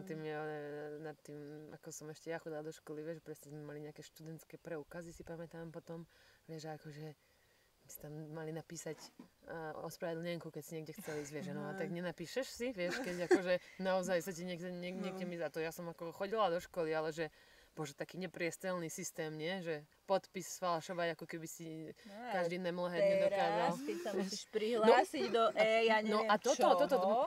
nad tým, ako som ešte ja chodila do školy, vieš, presne sme mali nejaké študentské preukazy, si pamätám potom, vieš, akože si tam mali napísať ospravedlnenku, keď si niekde chceli ísť, vieš, no a tak nenapíšeš si, vieš, keď akože naozaj sa ti niekde mi za to. Ja som ako chodila do školy, ale že bože, taký nepriestelný systém, nie? Že podpis sfalšovať, ako keby si každý nemlhet nedokázal. Teraz, keď sa musíš prihlásiť do ja neviem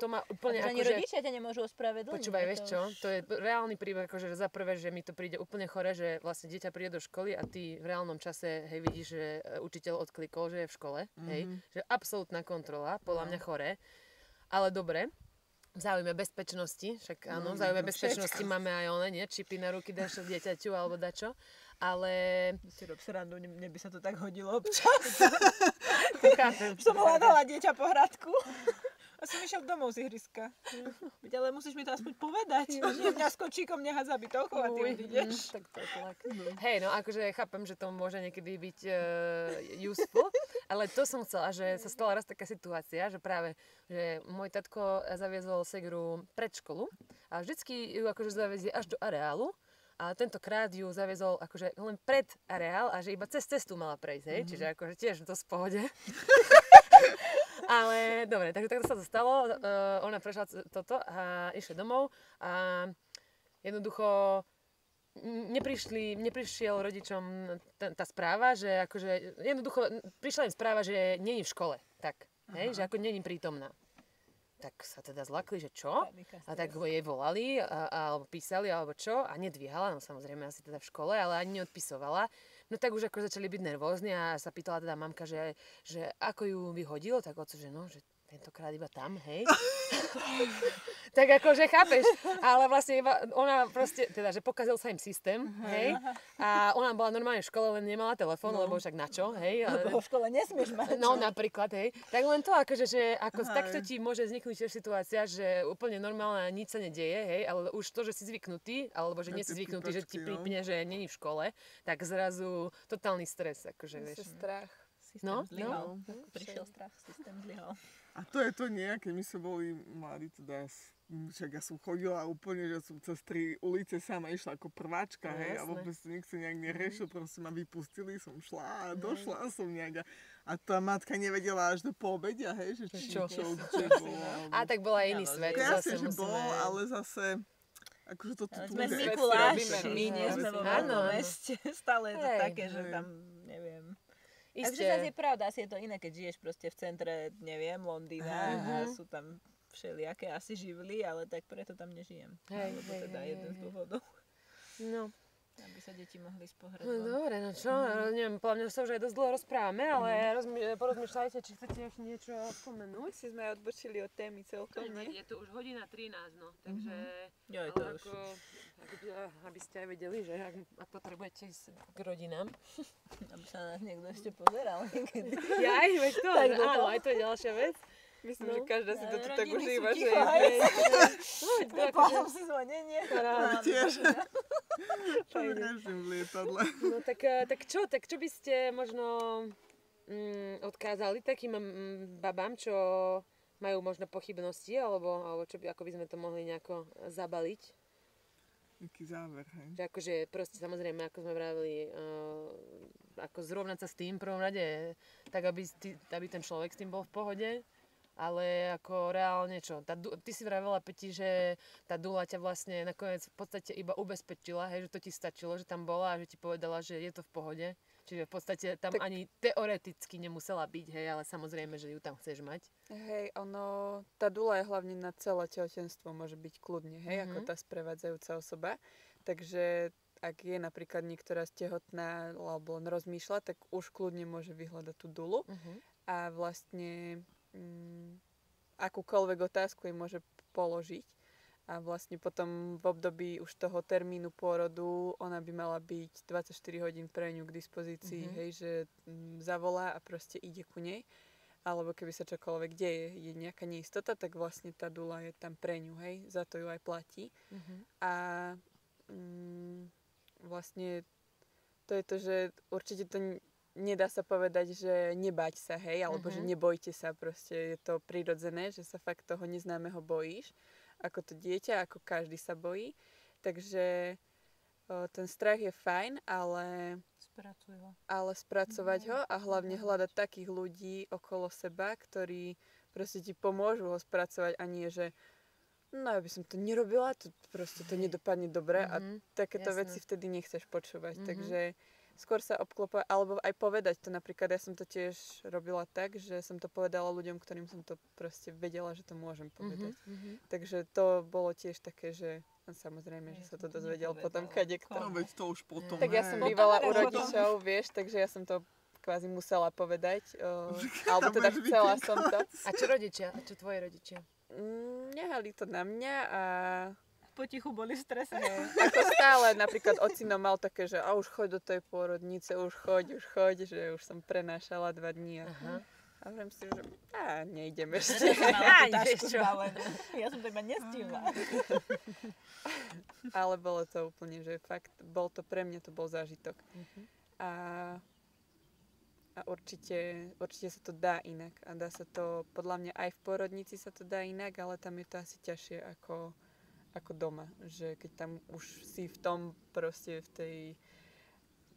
to má úplne akože... Ani rodičia ťa nemôžu ospravedlniť. Počúvaj, vieš čo? To je reálny príbeh, akože za prvé, že mi to príde úplne chore, že vlastne dieťa príde do školy a ty v reálnom čase, hej, vidíš, že učiteľ odklikol, že je v škole, hej? Že absolútna kontrola, podľa mňa chore. Ale dobre. V záujme bezpečnosti, však áno, v záujme bezpečnosti máme aj nie, čipy na ruky dáš dieťaťu alebo dačo, ale... Si rob srandu, mne by sa to tak hodilo občas. Som hľadala dieťa po hradku a A som išiel domov z ihriska. Ale musíš mi to aspoň povedať. Nie, mňa s kočíkom nehať za bytovkou a ty odídeš. Tak to je tlak. Hej, no akože chápem, že to môže niekedy byť useful, ale to som chcela, že sa stala raz taká situácia, že práve, že môj tatko zaviezol segru pred školu a vždycky ju akože zavezie až do areálu. A tentokrát ju zaviezol akože len pred areál a že iba cez cestu mala prejsť, hej? Čiže akože tiež to v pohode. Ale dobre, takže takto sa to stalo. Ona prešla toto a išla domov a jednoducho neprišiel rodičom tá správa, že akože jednoducho prišla im správa, že nie je v škole, tak, hej? Že ako nie je prítomná. Tak sa teda zlakli, že čo? A tak jej volali, alebo písali, alebo čo? A nedvíhala, no samozrejme asi teda v škole, ale ani neodpisovala. No tak už ako začali byť nervózni a sa pýtala teda mamka, že ako ju vyhodilo, tak oco, že no, že tentokrát iba tam, hej. Tak akože chápeš, ale vlastne iba ona proste, teda, že pokazil sa im systém, hej. A ona bola normálne v škole, len nemala telefón, lebo však na čo, hej. Lebo v škole nesmieš mať. No napríklad, hej. Tak len to akože, že ako takto ti môže vzniknúť tiež situácia, že úplne normálne nič sa nedieje, hej, ale už to, že si zvyknutý, alebo že nie si zvyknutý, že ti pripne, že není v škole, tak zrazu totálny stres, akože vieš. Strach. Systém zlyhal. Prišiel strach, systém zlyhal. A to je to nie, keď my sme boli mladí, teda však ja som chodila úplne, že som cez 3 ulice sama išla ako prváčka, No, hej, a jasné. vôbec to nikto nejak neriešil, proste ma vypustili, som šla a došla som nejak. A tá matka nevedela až do poobedia, hej, že Čo? kde bolo. A tak bola iný svet, Jasne, zase že bol, musíme... ale zase, akože to tu Sme bude. Mikuláši, my, nie sme vo Áno, veľkom áno. meste. Stále je to Hej. také, že tam, neviem. Takže Isté. zase je pravda, asi je to iné, keď žiješ proste v centre, neviem, Londýna a sú tam všelijaké asi živly, ale tak preto tam nežijem. Hej, Lebo hej, teda hej, jeden z hej. dôvodov, No. aby sa deti mohli spohrať. No dobre, no čo, neviem, podľa mňa sa už aj dosť dlho rozprávame, ale porozmýšľajte, či chcete ešte niečo spomenúť. Si sme odbočili od témy celkom, nie? Je to už hodina 13, no, takže... Joj, ale to už. aby ste aj vedeli, že ak potrebujete ísť k rodinám. Aby sa na nás niekto ešte pozeral niekedy. Jaj, veď to, Tak dlho. áno, aj to je ďalšia vec. Myslím, No. že každá si to tu tak Rodiny sú užíva, že ticho, je hej. No, Som si zvonenie. Paráda. Tiež. Čo každým v lietadle. No tak čo by ste možno odkázali takým babám, čo majú možno pochybnosti, alebo čo by, ako by sme to mohli nejako zabaliť? Taký záver, hej. Že akože proste samozrejme, ako sme vravili, ako zrovnať sa s tým v prvom rade, tak aby ten človek s tým bol v pohode, ale ako reálne čo, ty si vravela, Peti, že tá dula ťa vlastne nakoniec v podstate iba ubezpečila, hej, že to ti stačilo, že tam bola a že ti povedala, že je to v pohode. Čiže v podstate tam Tak... ani teoreticky nemusela byť, hej, ale samozrejme, že ju tam chceš mať. Hej, tá dula je hlavne na celé tehotenstvo, môže byť kľudne, hej, ako tá sprevádzajúca osoba. Takže ak je napríklad niektorá tehotná alebo len rozmýšľa, tak už kľudne môže vyhľadať tú dulu a vlastne akúkoľvek otázku jej môže položiť. A vlastne potom v období už toho termínu pôrodu ona by mala byť 24 hodín pre ňu k dispozícii, hej, že zavolá a proste ide ku nej. Alebo keby sa čokoľvek deje, je nejaká neistota, tak vlastne tá dula je tam pre ňu, hej, za to ju aj platí. A vlastne to je to, že určite to nedá sa povedať, že nebať sa, hej, alebo že nebojte sa, proste je to prirodzené, že sa fakt toho neznámeho bojíš, ako to dieťa, ako každý sa bojí. Takže ten strach je fajn, ale spracovať ho a hlavne hľadať takých ľudí okolo seba, ktorí proste ti pomôžu ho spracovať a nie, že no ja by som to nerobila, to proste to nedopadne dobre a takéto veci vtedy nechceš počúvať. Takže skôr sa obklopovať, alebo aj povedať to. Napríklad ja som to tiež robila tak, že som to povedala ľuďom, ktorým som to proste vedela, že to môžem povedať. Takže to bolo tiež také, že samozrejme, že sa to dozvedel potom kadekto. No veď to už potom, Tak ja som bývala u rodičov, vieš, takže ja som to kvázi musela povedať, alebo teda chcela som to. A čo rodičia? A čo tvoji rodičia? Nehali to na mňa a Potichu boli v strese. ako stále, napríklad ocino mal také, že už choď do tej pôrodnice, už choď, že už som prenášala 2 dní. A A hovorím si, že nejdem ešte. Ja som to iba nestihla. Ale bolo to úplne, že fakt, pre mňa to bol zážitok. A určite sa to dá inak. A dá sa to, podľa mňa aj v porodnici sa to dá inak, ale tam je to asi ťažšie ako doma. Že keď tam už si v tom proste v tej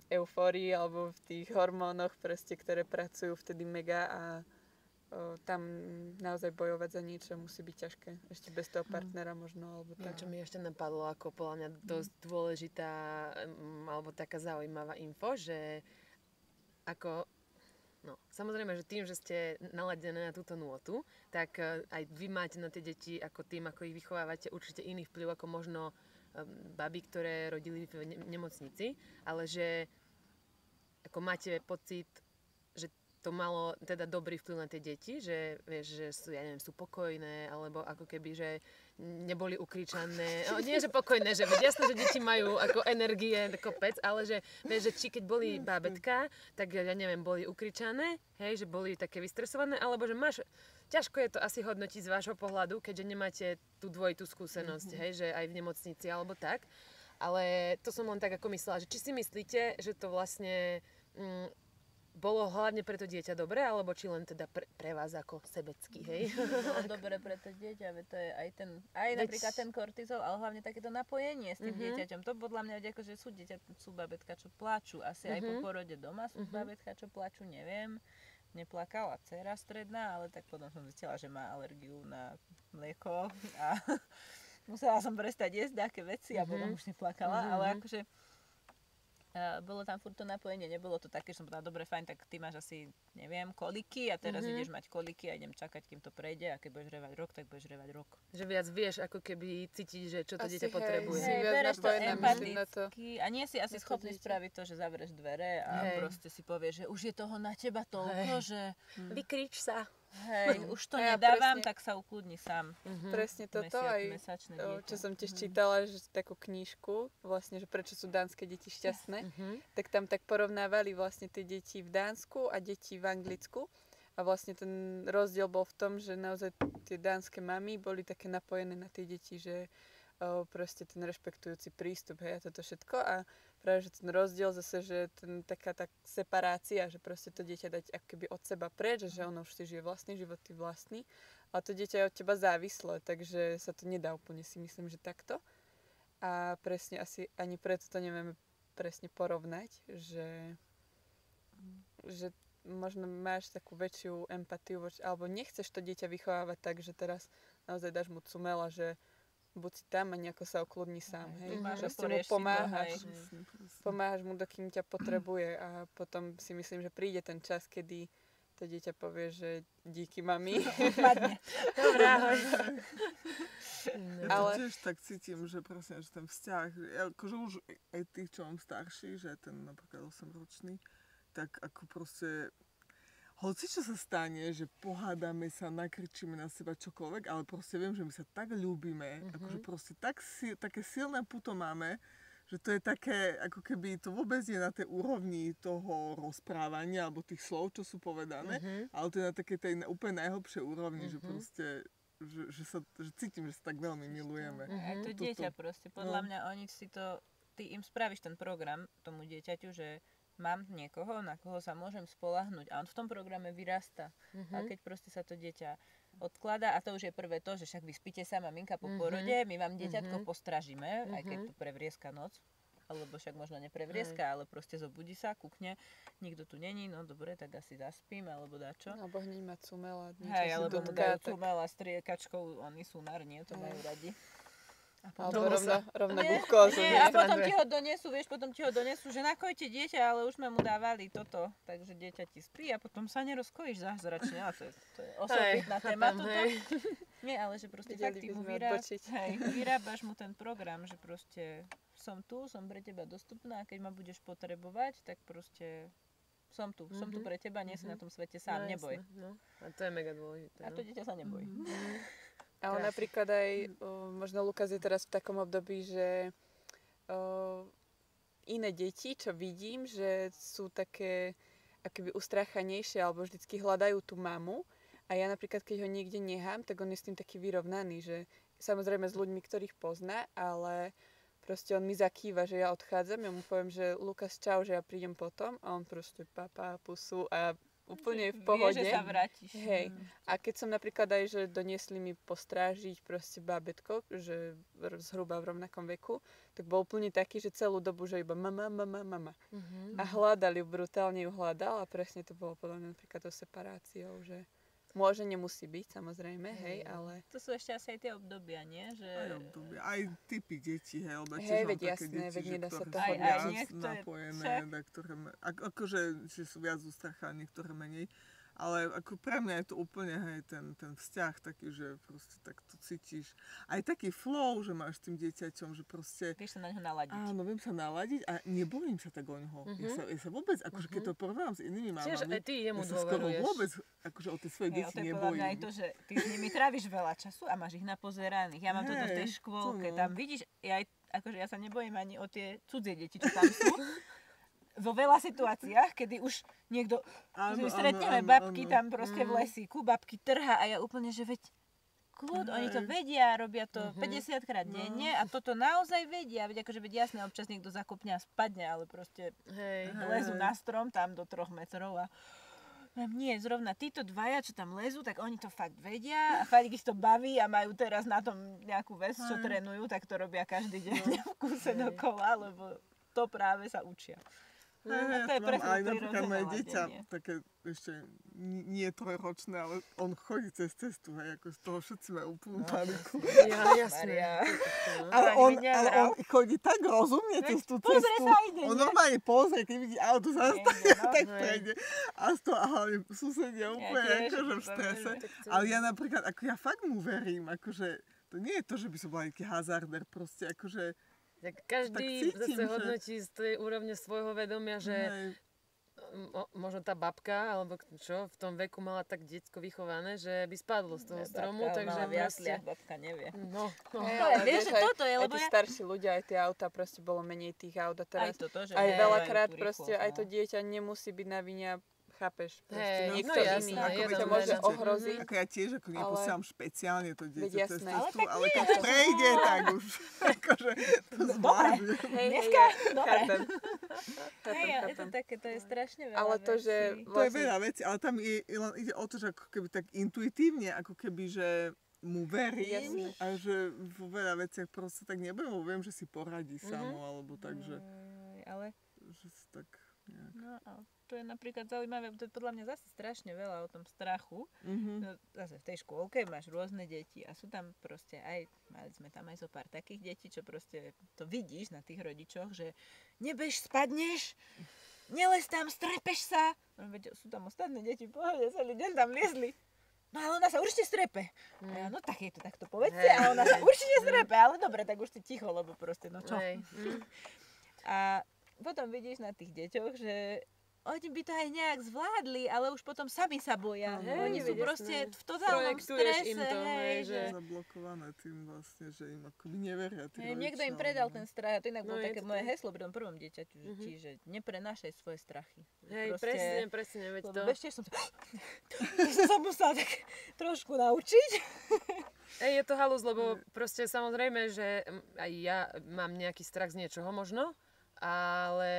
eufórii alebo v tých hormónoch proste, ktoré pracujú vtedy mega a tam naozaj bojovať za niečo musí byť ťažké. Ešte bez toho partnera možno, alebo tak. Čo mi ešte napadlo ako podľa mňa dosť dôležitá alebo taká zaujímavá info, že ako samozrejme, že tým, že ste naladené na túto nôtu, tak aj vy máte na tie deti ako tým, ako ich vychovávate, určite iný vplyv ako možno baby, ktoré rodili v nemocnici, ale že ako máte pocit, že to malo teda dobrý vplyv na tie deti, že vieš, že sú, ja neviem, sú pokojné, alebo ako keby, že neboli ukričané. Nie, že pokojné, že jasné, že deti majú ako energie, kopec, ale že vieš, že či keď boli bábetka, tak ja neviem, boli ukričané, hej, že boli také vystresované, alebo že máš, ťažko je to asi hodnotiť z vášho pohľadu, keďže nemáte tú dvojitú skúsenosť, hej, že aj v nemocnici alebo tak. Ale to som len tak ako myslela, že či si myslíte, že to vlastne bolo hlavne pre to dieťa dobre, alebo či len teda pre vás ako sebecký, hej? Bolo dobre pre to dieťa, veď to je aj napríklad ten kortizol, ale hlavne takéto napojenie s tým dieťaťom. To podľa mňa, akože sú babetka, čo pláču. Asi aj po porode doma sú babetka, čo pláču, neviem. Neplakala dcera stredná, ale tak potom som zistila, že má alergiu na mlieko a musela som prestať jesť také veci a potom už neplakala, ale akože bolo tam furt to napojenie, nebolo to také, že som povedala, dobre, fajn, tak ty máš asi, neviem, koliky a teraz ideš mať koliky a idem čakať, kým to prejde a keď budeš revať rok, tak budeš revať rok. Že viac vieš, ako keby cítiť, že čo to dieťa potrebuje. Bereš to empaticky a nie si asi schopný spraviť to, že zavrieš dvere a proste si povieš, že už je toho na teba toľko, že vykrič sa. Hej, už to nedávam, tak sa ukludni sám. Presne toto aj, čo som tiež čítala, že takú knížku, vlastne, že prečo sú dánske deti šťastné, tak tam tak porovnávali vlastne tie deti v Dánsku a deti v Anglicku. A vlastne ten rozdiel bol v tom, že naozaj tie dánske mamy boli také napojené na tie deti, že proste ten rešpektujúci prístup, hej, a toto všetko. A práve, že ten rozdiel zase, že taká tá separácia, že proste to dieťa dať ako keby od seba preč, že ono už si žije vlastný život, ty vlastný. A to dieťa je od teba závislé, takže sa to nedá úplne, si myslím, že takto. A presne asi ani preto to nevieme presne porovnať, že možno máš takú väčšiu empatiu, alebo nechceš to dieťa vychovávať tak, že teraz naozaj dáš mu cumela, že buď si tam a nejako sa ukludni sám, hej. Proste mu pomáhaš mu, dokým ťa potrebuje a potom si myslím, že príde ten čas, kedy to dieťa povie, že díky mami. Dobre, ahoj. Ja to tiež tak cítim, že presne, že ten vzťah, akože už aj tých, čo mám starší, že ten napríklad 8-ročný, tak ako proste hoci čo sa stane, že pohádame sa, nakričíme na seba čokoľvek, ale proste viem, že my sa tak ľúbime, akože proste také silné puto máme, že to je také, ako keby to vôbec je na tej úrovni toho rozprávania alebo tých slov, čo sú povedané, ale to je na takej tej úplne najhlbšej úrovni, že proste, že cítim, že sa tak veľmi milujeme. Aj to dieťa proste, podľa mňa oni si to, ty im spravíš ten program tomu dieťaťu, že mám niekoho, na koho sa môžem spoľahnúť a on v tom programe vyrastá. A keď proste sa to dieťa odkladá, a to už je prvé to, že však vy spíte sa, maminka, po porode, my vám dieťatko postražíme, aj keď tu prevrieska noc, alebo však možno neprevrieska, ale proste zobudí sa, kúkne, nikto tu není, no dobre, tak asi zaspím, alebo dačo. Alebo hneď má cumela. Hej, alebo mu dajú cumela s triekačkou, oni sú nie, to majú radi. Alebo rovno glukózu. A potom ti ho donesú, že nakojte dieťa, ale už sme mu dávali toto. Takže dieťa ti spí a potom sa nerozkojíš zázračne. A to je osobitná téma toto. Nie, ale že proste fakt ty mu vyrábaš mu ten program, že proste som tu, som pre teba dostupná a keď ma budeš potrebovať, tak proste som tu pre teba, nie si na tom svete sám, neboj. No. A to je mega dôležité. A to dieťa sa nebojí. Ale napríklad aj, možno Lukas je teraz v takom období, že iné deti, čo vidím, že sú také akoby ustráchanejšie alebo vždycky hľadajú tú mamu. A ja napríklad, keď ho niekde nechám, tak on je s tým taký vyrovnaný, že samozrejme s ľuďmi, ktorých pozná, ale proste on mi zakýva, že ja odchádzam, ja mu poviem, že Lukas, čau, že ja prídem potom a on proste papá pusu a úplne v pohode. Vie, že sa vrátiš. Hej. A keď som napríklad aj, že doniesli mi postrážiť proste bábätko, že zhruba v rovnakom veku, tak bol úplne taký, že celú dobu, že iba mama. A hľadali ju, brutálne ju hľadal a presne to bolo podľa mňa napríklad to separáciou, že môže, nemusí byť, samozrejme, hej, ale... To sú ešte asi aj tie obdobia, nie? Že... Aj obdobia, aj typy detí, hej, lebo tiež Hej, mám veď také jasné, deti, veď že nedá sa ktoré to sú Aj viac niektoré- napojené, však. ktoré, akože že sú viac ustrachané, niektoré menej. Ale ako pre mňa je to úplne, hej, ten vzťah taký, že proste tak to cítiš. Aj taký flow, že máš s tým dieťaťom, že proste... Vieš sa na ňo naladiť. Áno, viem sa naladiť a nebojím sa tak o ňoho. Ja sa vôbec, akože keď to porovnám s inými mamami, Tiež aj ty jemu ja sa skoro dôveruješ. vôbec akože o tie svoje Hej, deti to je podľa mňa aj nebojím. to, že ty s nimi tráviš veľa času a máš ich napozeraných. Ja mám toto v tej Hej, škôlke. to no. Tam vidíš, ja sa nebojím ani o tie cudzie deti, čo tam sú. Vo veľa situáciách, kedy už niekto, Áno, že stretneme áno, babky áno. tam proste v lesíku, babky trhá a ja úplne, že veď kľud, oni to vedia, robia to 50 krát denne a toto naozaj vedia. Veď akože veď jasné, občas niekto zakopne a spadne, ale proste Hej. lezu na strom tam do 3 metrov a nie, zrovna títo dvaja, čo tam lezú, tak oni to fakt vedia a fakt ich to baví a majú teraz na tom nejakú vec, čo trénujú, tak to robia každý deň v kúse dokola, lebo to práve sa učia. Hej, to je mám presne aj napríklad prirodzené moje dieťa, ladenie. také ešte nie trojročné, ale on chodí cez cestu, hej, ako z toho všetci majú úplnú paniku. Ja, jasné. Maria. Ale Ani on, mi nevral. ale on chodí tak rozumne cez tú pozrie cestu. sa a ide, On nie? normálne pozrie, keď vidí auto zastaví, Ide, no. tak Hej. prejde. A z toho, a hlavne susedia úplne tiež, akože v to strese. znamená, Ale ja napríklad, ako ja fakt mu verím, akože to nie je to, že by som bola nejaký hazarder, proste akože... Tak každý Tak cítim, zase že- hodnotí z tej úrovne svojho vedomia, že Hej, možno tá babka, alebo čo, v tom veku mala tak detsko vychované, že by spadlo z toho stromu, Babka takže mala v proste... jasliach, babka nevie. No. Hej, To je, ale vieš, že aj- toto je, aj lebo tí ja- starší ľudia, aj tie auta, proste bolo menej tých aut a teraz Aj toto, že aj nemajú veľakrát tú proste rýchlosť, aj to no. dieťa nemusí byť na vine, chápeš? Proste Hej, niekto no jasné, iný, je ako to ťa môže určite. ohroziť. Ako ja tiež ako neposielam špeciálne to Veď dieťa cez jasné. Ale cestu, tak ale nie, keď ale- prejde, tak už akože to Dobre. zvládne. Hej, Dneska? Dobre. chápem. Hej, ale je to také, to je strašne veľa Ale to, že vecí. To je veľa vecí, ale tam len ide o to, že ako keby tak intuitívne, ako keby, že mu verím Jasne. a že vo veľa veciach proste tak nebudem, lebo viem, že si poradí samo, alebo tak, že Ale si tak nejak... no, a to je napríklad zaujímavé, to je podľa mňa zase strašne veľa o tom strachu. No, zase v tej škôlke máš rôzne deti a sú tam proste aj, mali sme tam aj zo pár takých detí, čo proste to vidíš na tých rodičoch, že nebež, spadneš, nelez tam, strepeš sa. No, veď sú tam ostatné deti, v pohode, celý deň tam liezli. No ale ona sa určite strepe. A ja, no tak je to takto povedzte, a ona sa určite strepe, ale dobre, tak už si ticho, lebo proste, no čo. Hej. A potom vidíš na tých deťoch, že oni by to aj nejak zvládli, ale už potom sami sa boja. Hej, Oni sú veď proste jasné. v totálnom Projektuješ strese. im to, hej, že... Zablokované tým vlastne, že im akoby neveria tí Hej, niekto im rodičia, predal alebo- ten strach a to inak bolo No, je také to moje tak. heslo pri tom prvom dieťaťu, že čiže neprenášaj svoje strachy. Hej, Proste- presne, veď Lebo to. vieš, tiež som sa musela tak trošku naučiť. Je to halus, lebo proste samozrejme, že aj ja mám nejaký strach z niečoho možno, ale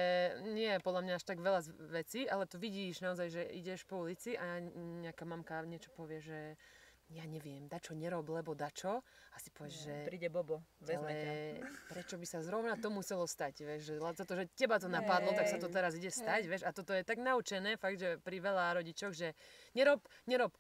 nie je podľa mňa až tak veľa vecí, ale to vidíš naozaj, že ideš po ulici a nejaká mamka niečo povie, že ja neviem, dačo nerob, lebo dačo a si povieš, že Príde Bobo, vezme ťa. ale prečo by sa zrovna to muselo stať, vieš, že za to, že teba to napadlo, tak sa to teraz ide stať, vieš, a toto je tak naučené, fakt, že pri veľa rodičoch, že nerob, len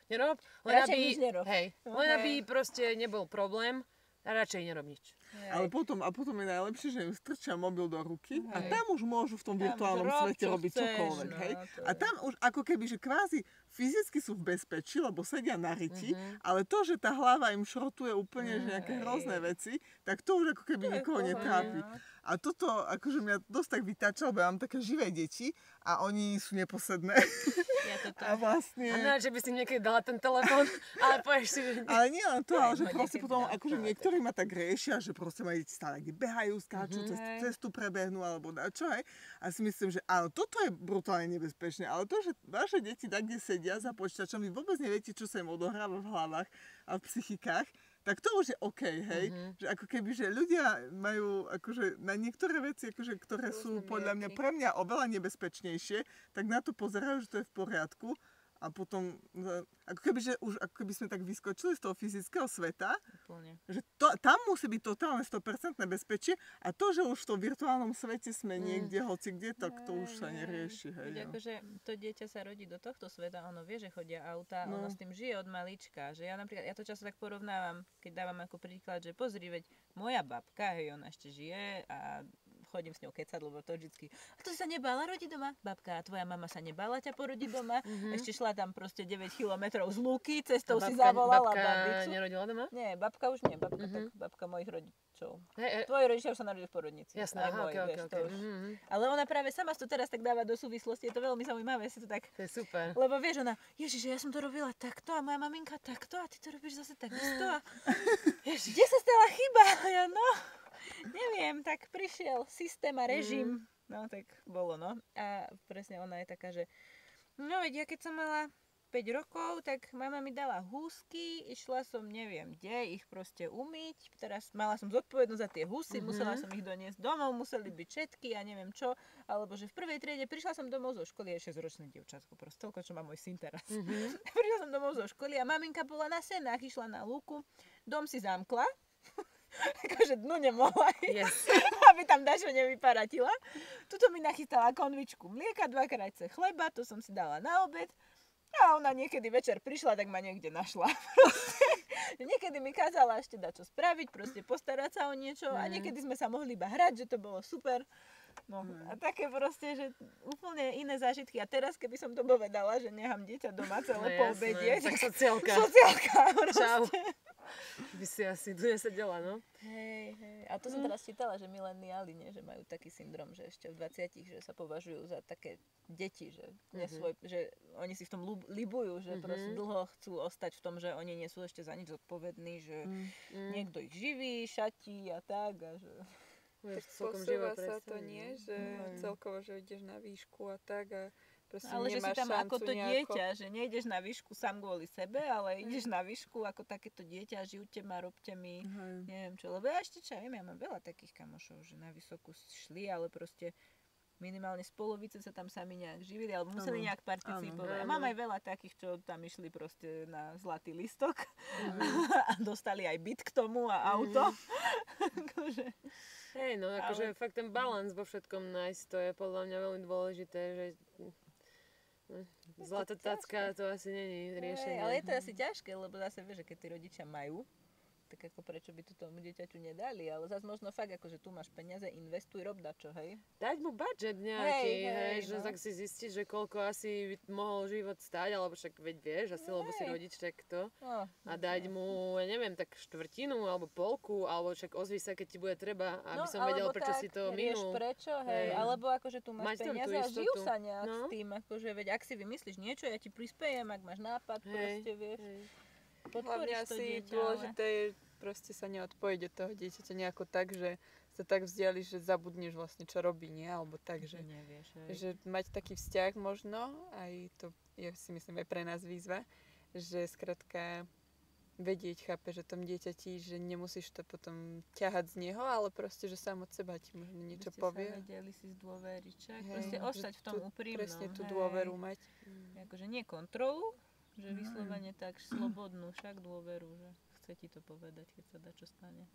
Radšej aby, nič nerob. hej, len aby proste nebol problém, a radšej nerob nič. Ale potom je najlepšie, že im strčia mobil do ruky a tam už môžu v tom virtuálnom rob, svete čo robiť chceš, čokoľvek, no, hej. to A je. tam už ako keby, že kvázi fyzicky sú v bezpečí, lebo sedia na riti, ale to, že tá hlava im šrotuje úplne že nejaké hrozné veci, tak to už ako keby nikoho netrápi. A A toto akože mňa dosť tak vytáčalo, bo ja mám také živé deti a oni sú neposledné. Ja toto. A vlastne... A že by si niekedy dala ten telefón, ale povieš si, že... Ale nie len to, ale že ma proste niekedy potom, dá akože to, niektorí ma tak riešia, že proste majú deti stále, kde behajú, skáču, cestu prebehnú, alebo čo, hej. A si myslím, že áno, toto je brutálne nebezpečné, ale to, že vaše deti tak, kde sedia za počítačom, vy vôbec neviete, čo sa im odohráva v hlavách a v psychikách, tak to už je OK, hej. Že ako keby, že ľudia majú akože na niektoré veci, akože, ktoré sú podľa mňa pre mňa oveľa nebezpečnejšie, tak na to pozerajú, že to je v poriadku. A potom, ako keby, že už ako keby sme tak vyskočili z toho fyzického sveta, Úplne. že tam musí byť totálne 100% bezpečie a to, že už v tom virtuálnom svete sme niekde, hoci kde, tak to už sa nerieši. Hej, Veď akože to dieťa sa rodí do tohto sveta, ono vie, že chodia auta, ono s tým žije od malička. Že ja to často tak porovnávam, keď dávam ako príklad, že pozri, veď moja babka, hej, ona ešte žije a chodím s ňou kecať, lebo to vždycky, a to si sa nebála rodiť doma? Babka, tvoja mama sa nebála ťa porodiť doma? Ešte šla tam proste 9 kilometrov z Lúky, cestou si zavolala babiču. Babka nerodila doma? Nie, babka už nie, babka mojich rodičov. Tvoji rodičia už sa narodili v porodnici. Jasné, Aj môj, vieš, to už. Ale ona práve sama to teraz tak dáva do súvislosti, je to veľmi zaujímavé, si to tak... To je super. Lebo vieš, ona, Ježiš, ja som to robila takto a moja maminka takto a ty to robíš zase takisto a... Ježiš, kde sa stala chyba? A ja, no... Neviem, tak prišiel systém a režim. No tak bolo, no. A presne ona je taká, že no veď ja keď som mala 5 rokov, tak mama mi dala húsky, išla som neviem kde, ich proste umyť. Teraz mala som zodpovednosť za tie husy, musela som ich doniesť domov, museli byť všetky a neviem čo. Alebo že v prvej triede prišla som domov zo školy, je 6-ročné dievčatko, proste toľko, čo má môj syn teraz. Prišla som domov zo školy a maminka bola na senách, išla na lúku, dom si zamkla. Akože dnu nemohla, aby tam dačo nevyparatila. Tuto mi nachystala konvičku mlieka, 2 krajce chleba, to som si dala na obed. A ona niekedy večer prišla, tak ma niekde našla. Niekedy mi kázala ešte dačo spraviť, proste postarať sa o niečo a niekedy sme sa mohli iba hrať, že to bolo super. No a také proste, že úplne iné zážitky. A teraz, keby som to povedala, že nechám dieťa doma celé po obede. Tak sociálka. Čau. By si asi tu nesedela, no? Hej. A to som teraz čítala, že mileniáli, nie, že majú taký syndrom, že ešte v 20, že sa považujú za také deti, že, že oni si v tom libujú, že proste dlho chcú ostať v tom, že oni nie sú ešte za nič zodpovední, že niekto ich živí, šatí a tak. A že... Tak posúva sa to, nie? Že celkovo, že ideš na výšku a tak a proste ale že si tam ako to dieťa, že nejdeš na výšku sám kvôli sebe, ale ideš na výšku ako takéto dieťa, živte ma, robte mi, neviem čo. Lebo ja ešte čo, ja mám veľa takých kamošov, že na vysokú šli, ale proste minimálne z polovice sa tam sami nejak živili, alebo museli nejak participovať. A mám aj veľa takých, čo tam išli proste na zlatý listok a dostali aj byt k tomu a auto. Hej, no akože fakt ten balans vo všetkom nájsť, to je podľa mňa veľmi dôležité, že zlatá tacka to asi není riešenie. Ale je to asi ťažké, lebo zase vieš, že keď tí rodičia majú, tak ako prečo by to tomu dieťaťu nedali, ale zase možno fakt, akože tu máš peniaze, investuj, rob dačo, hej. Dať mu budget nejaký, hej, že tak si zistiť, že koľko asi mohol život stáť, alebo však veď vieš, asi lebo si rodič, tak to. A dať mu, ja neviem, tak štvrtinu, alebo polku, alebo však ozvi sa, keď ti bude treba, aby som vedel, prečo si to minul. Prečo, hej, alebo akože tu máš peniaze a žijú sa nejak s tým, akože veď ak si vymyslíš niečo, ja ti prispejem, ak máš nápad, proste vieš. Hlavne asi dôležité je proste sa neodpojiť od toho dieťaťa nejako tak, že sa tak vzdiališ, že zabudneš vlastne, čo robí, nie? Alebo tak, že, nevieš, že mať taký vzťah možno, aj to je si myslím aj pre nás výzva, že skrátka vedieť, chápe, že tom dieťati, že nemusíš to potom ťahať z neho, ale proste, že sám od seba ti možno niečo povie. Ste sa vedeli si zdôveriť, proste ostať v tom úprimnom. Presne tú dôveru mať. Akože nie kontrolu, že vyslovene tak slobodnú, však dôveru, že chce ti to povedať, keď sa dá čo stane.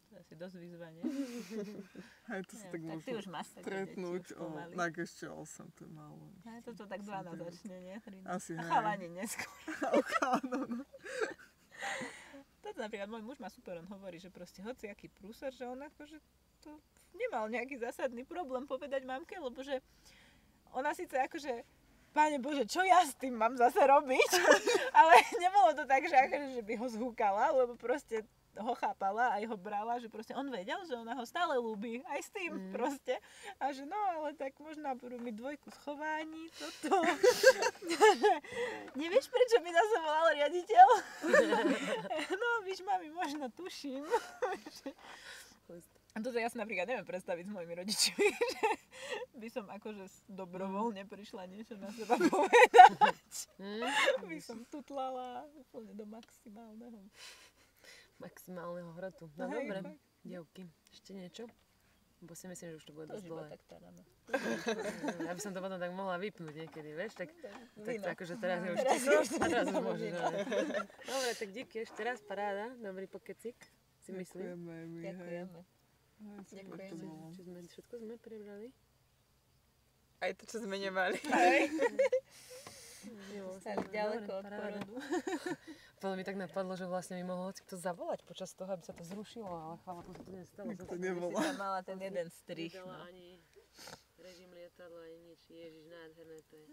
To je asi dosť vyzvanie. Hej, to sa tak môžu stretnúť na ešte 8, to je málo. Hej, toto tak 12 začne, nie? 13. Asi, hej. A chalani neskôr. No. Toto napríklad môj muž má super, on hovorí, že proste hociaký prúser, že on akože to nemal nejaký zásadný problém povedať mamke, lebo že ona síce akože Páne Bože, čo ja s tým mám zase robiť? Ale nebolo to tak, že, akože, že by ho zhúkala, lebo proste ho chápala, aj ho brala, že proste on vedel, že ona ho stále ľúbi, aj s tým proste. A že no, ale tak možno budú mi 2 schovaní, toto. Nevieš, prečo mi zase volal riaditeľ? No, víš, mami, možno tuším. A toto ja si napríklad neviem predstaviť s mojimi rodičmi, že by som akože dobrovoľne prišla niečo na seba povedať. By som tutlala úplne do maximálneho hrotu. No dobre, dievky, ešte niečo? Bo si myslím, že už to bude dosť dlhé. Ja by som to potom tak mohla vypnúť niekedy, vieš? Tak akože teraz je už ticho a teraz už môžeš. Dobre, tak díky ešte raz, paráda, dobrý pokecik, si myslím. Ďakujeme. Ďakujem. Všetko sme prebrali? Aj to, čo sme nemali. Stali ďaleko od porodu. To mi tak napadlo, že vlastne mi mohol hocikto zavolať počas toho, aby sa to zrušilo, ale chvála, to sa to nestalo. To nebolo. Si tam mala ten jeden strich. Nedala ani režim lietadla, ani nič. Ježiš, nádherné to je.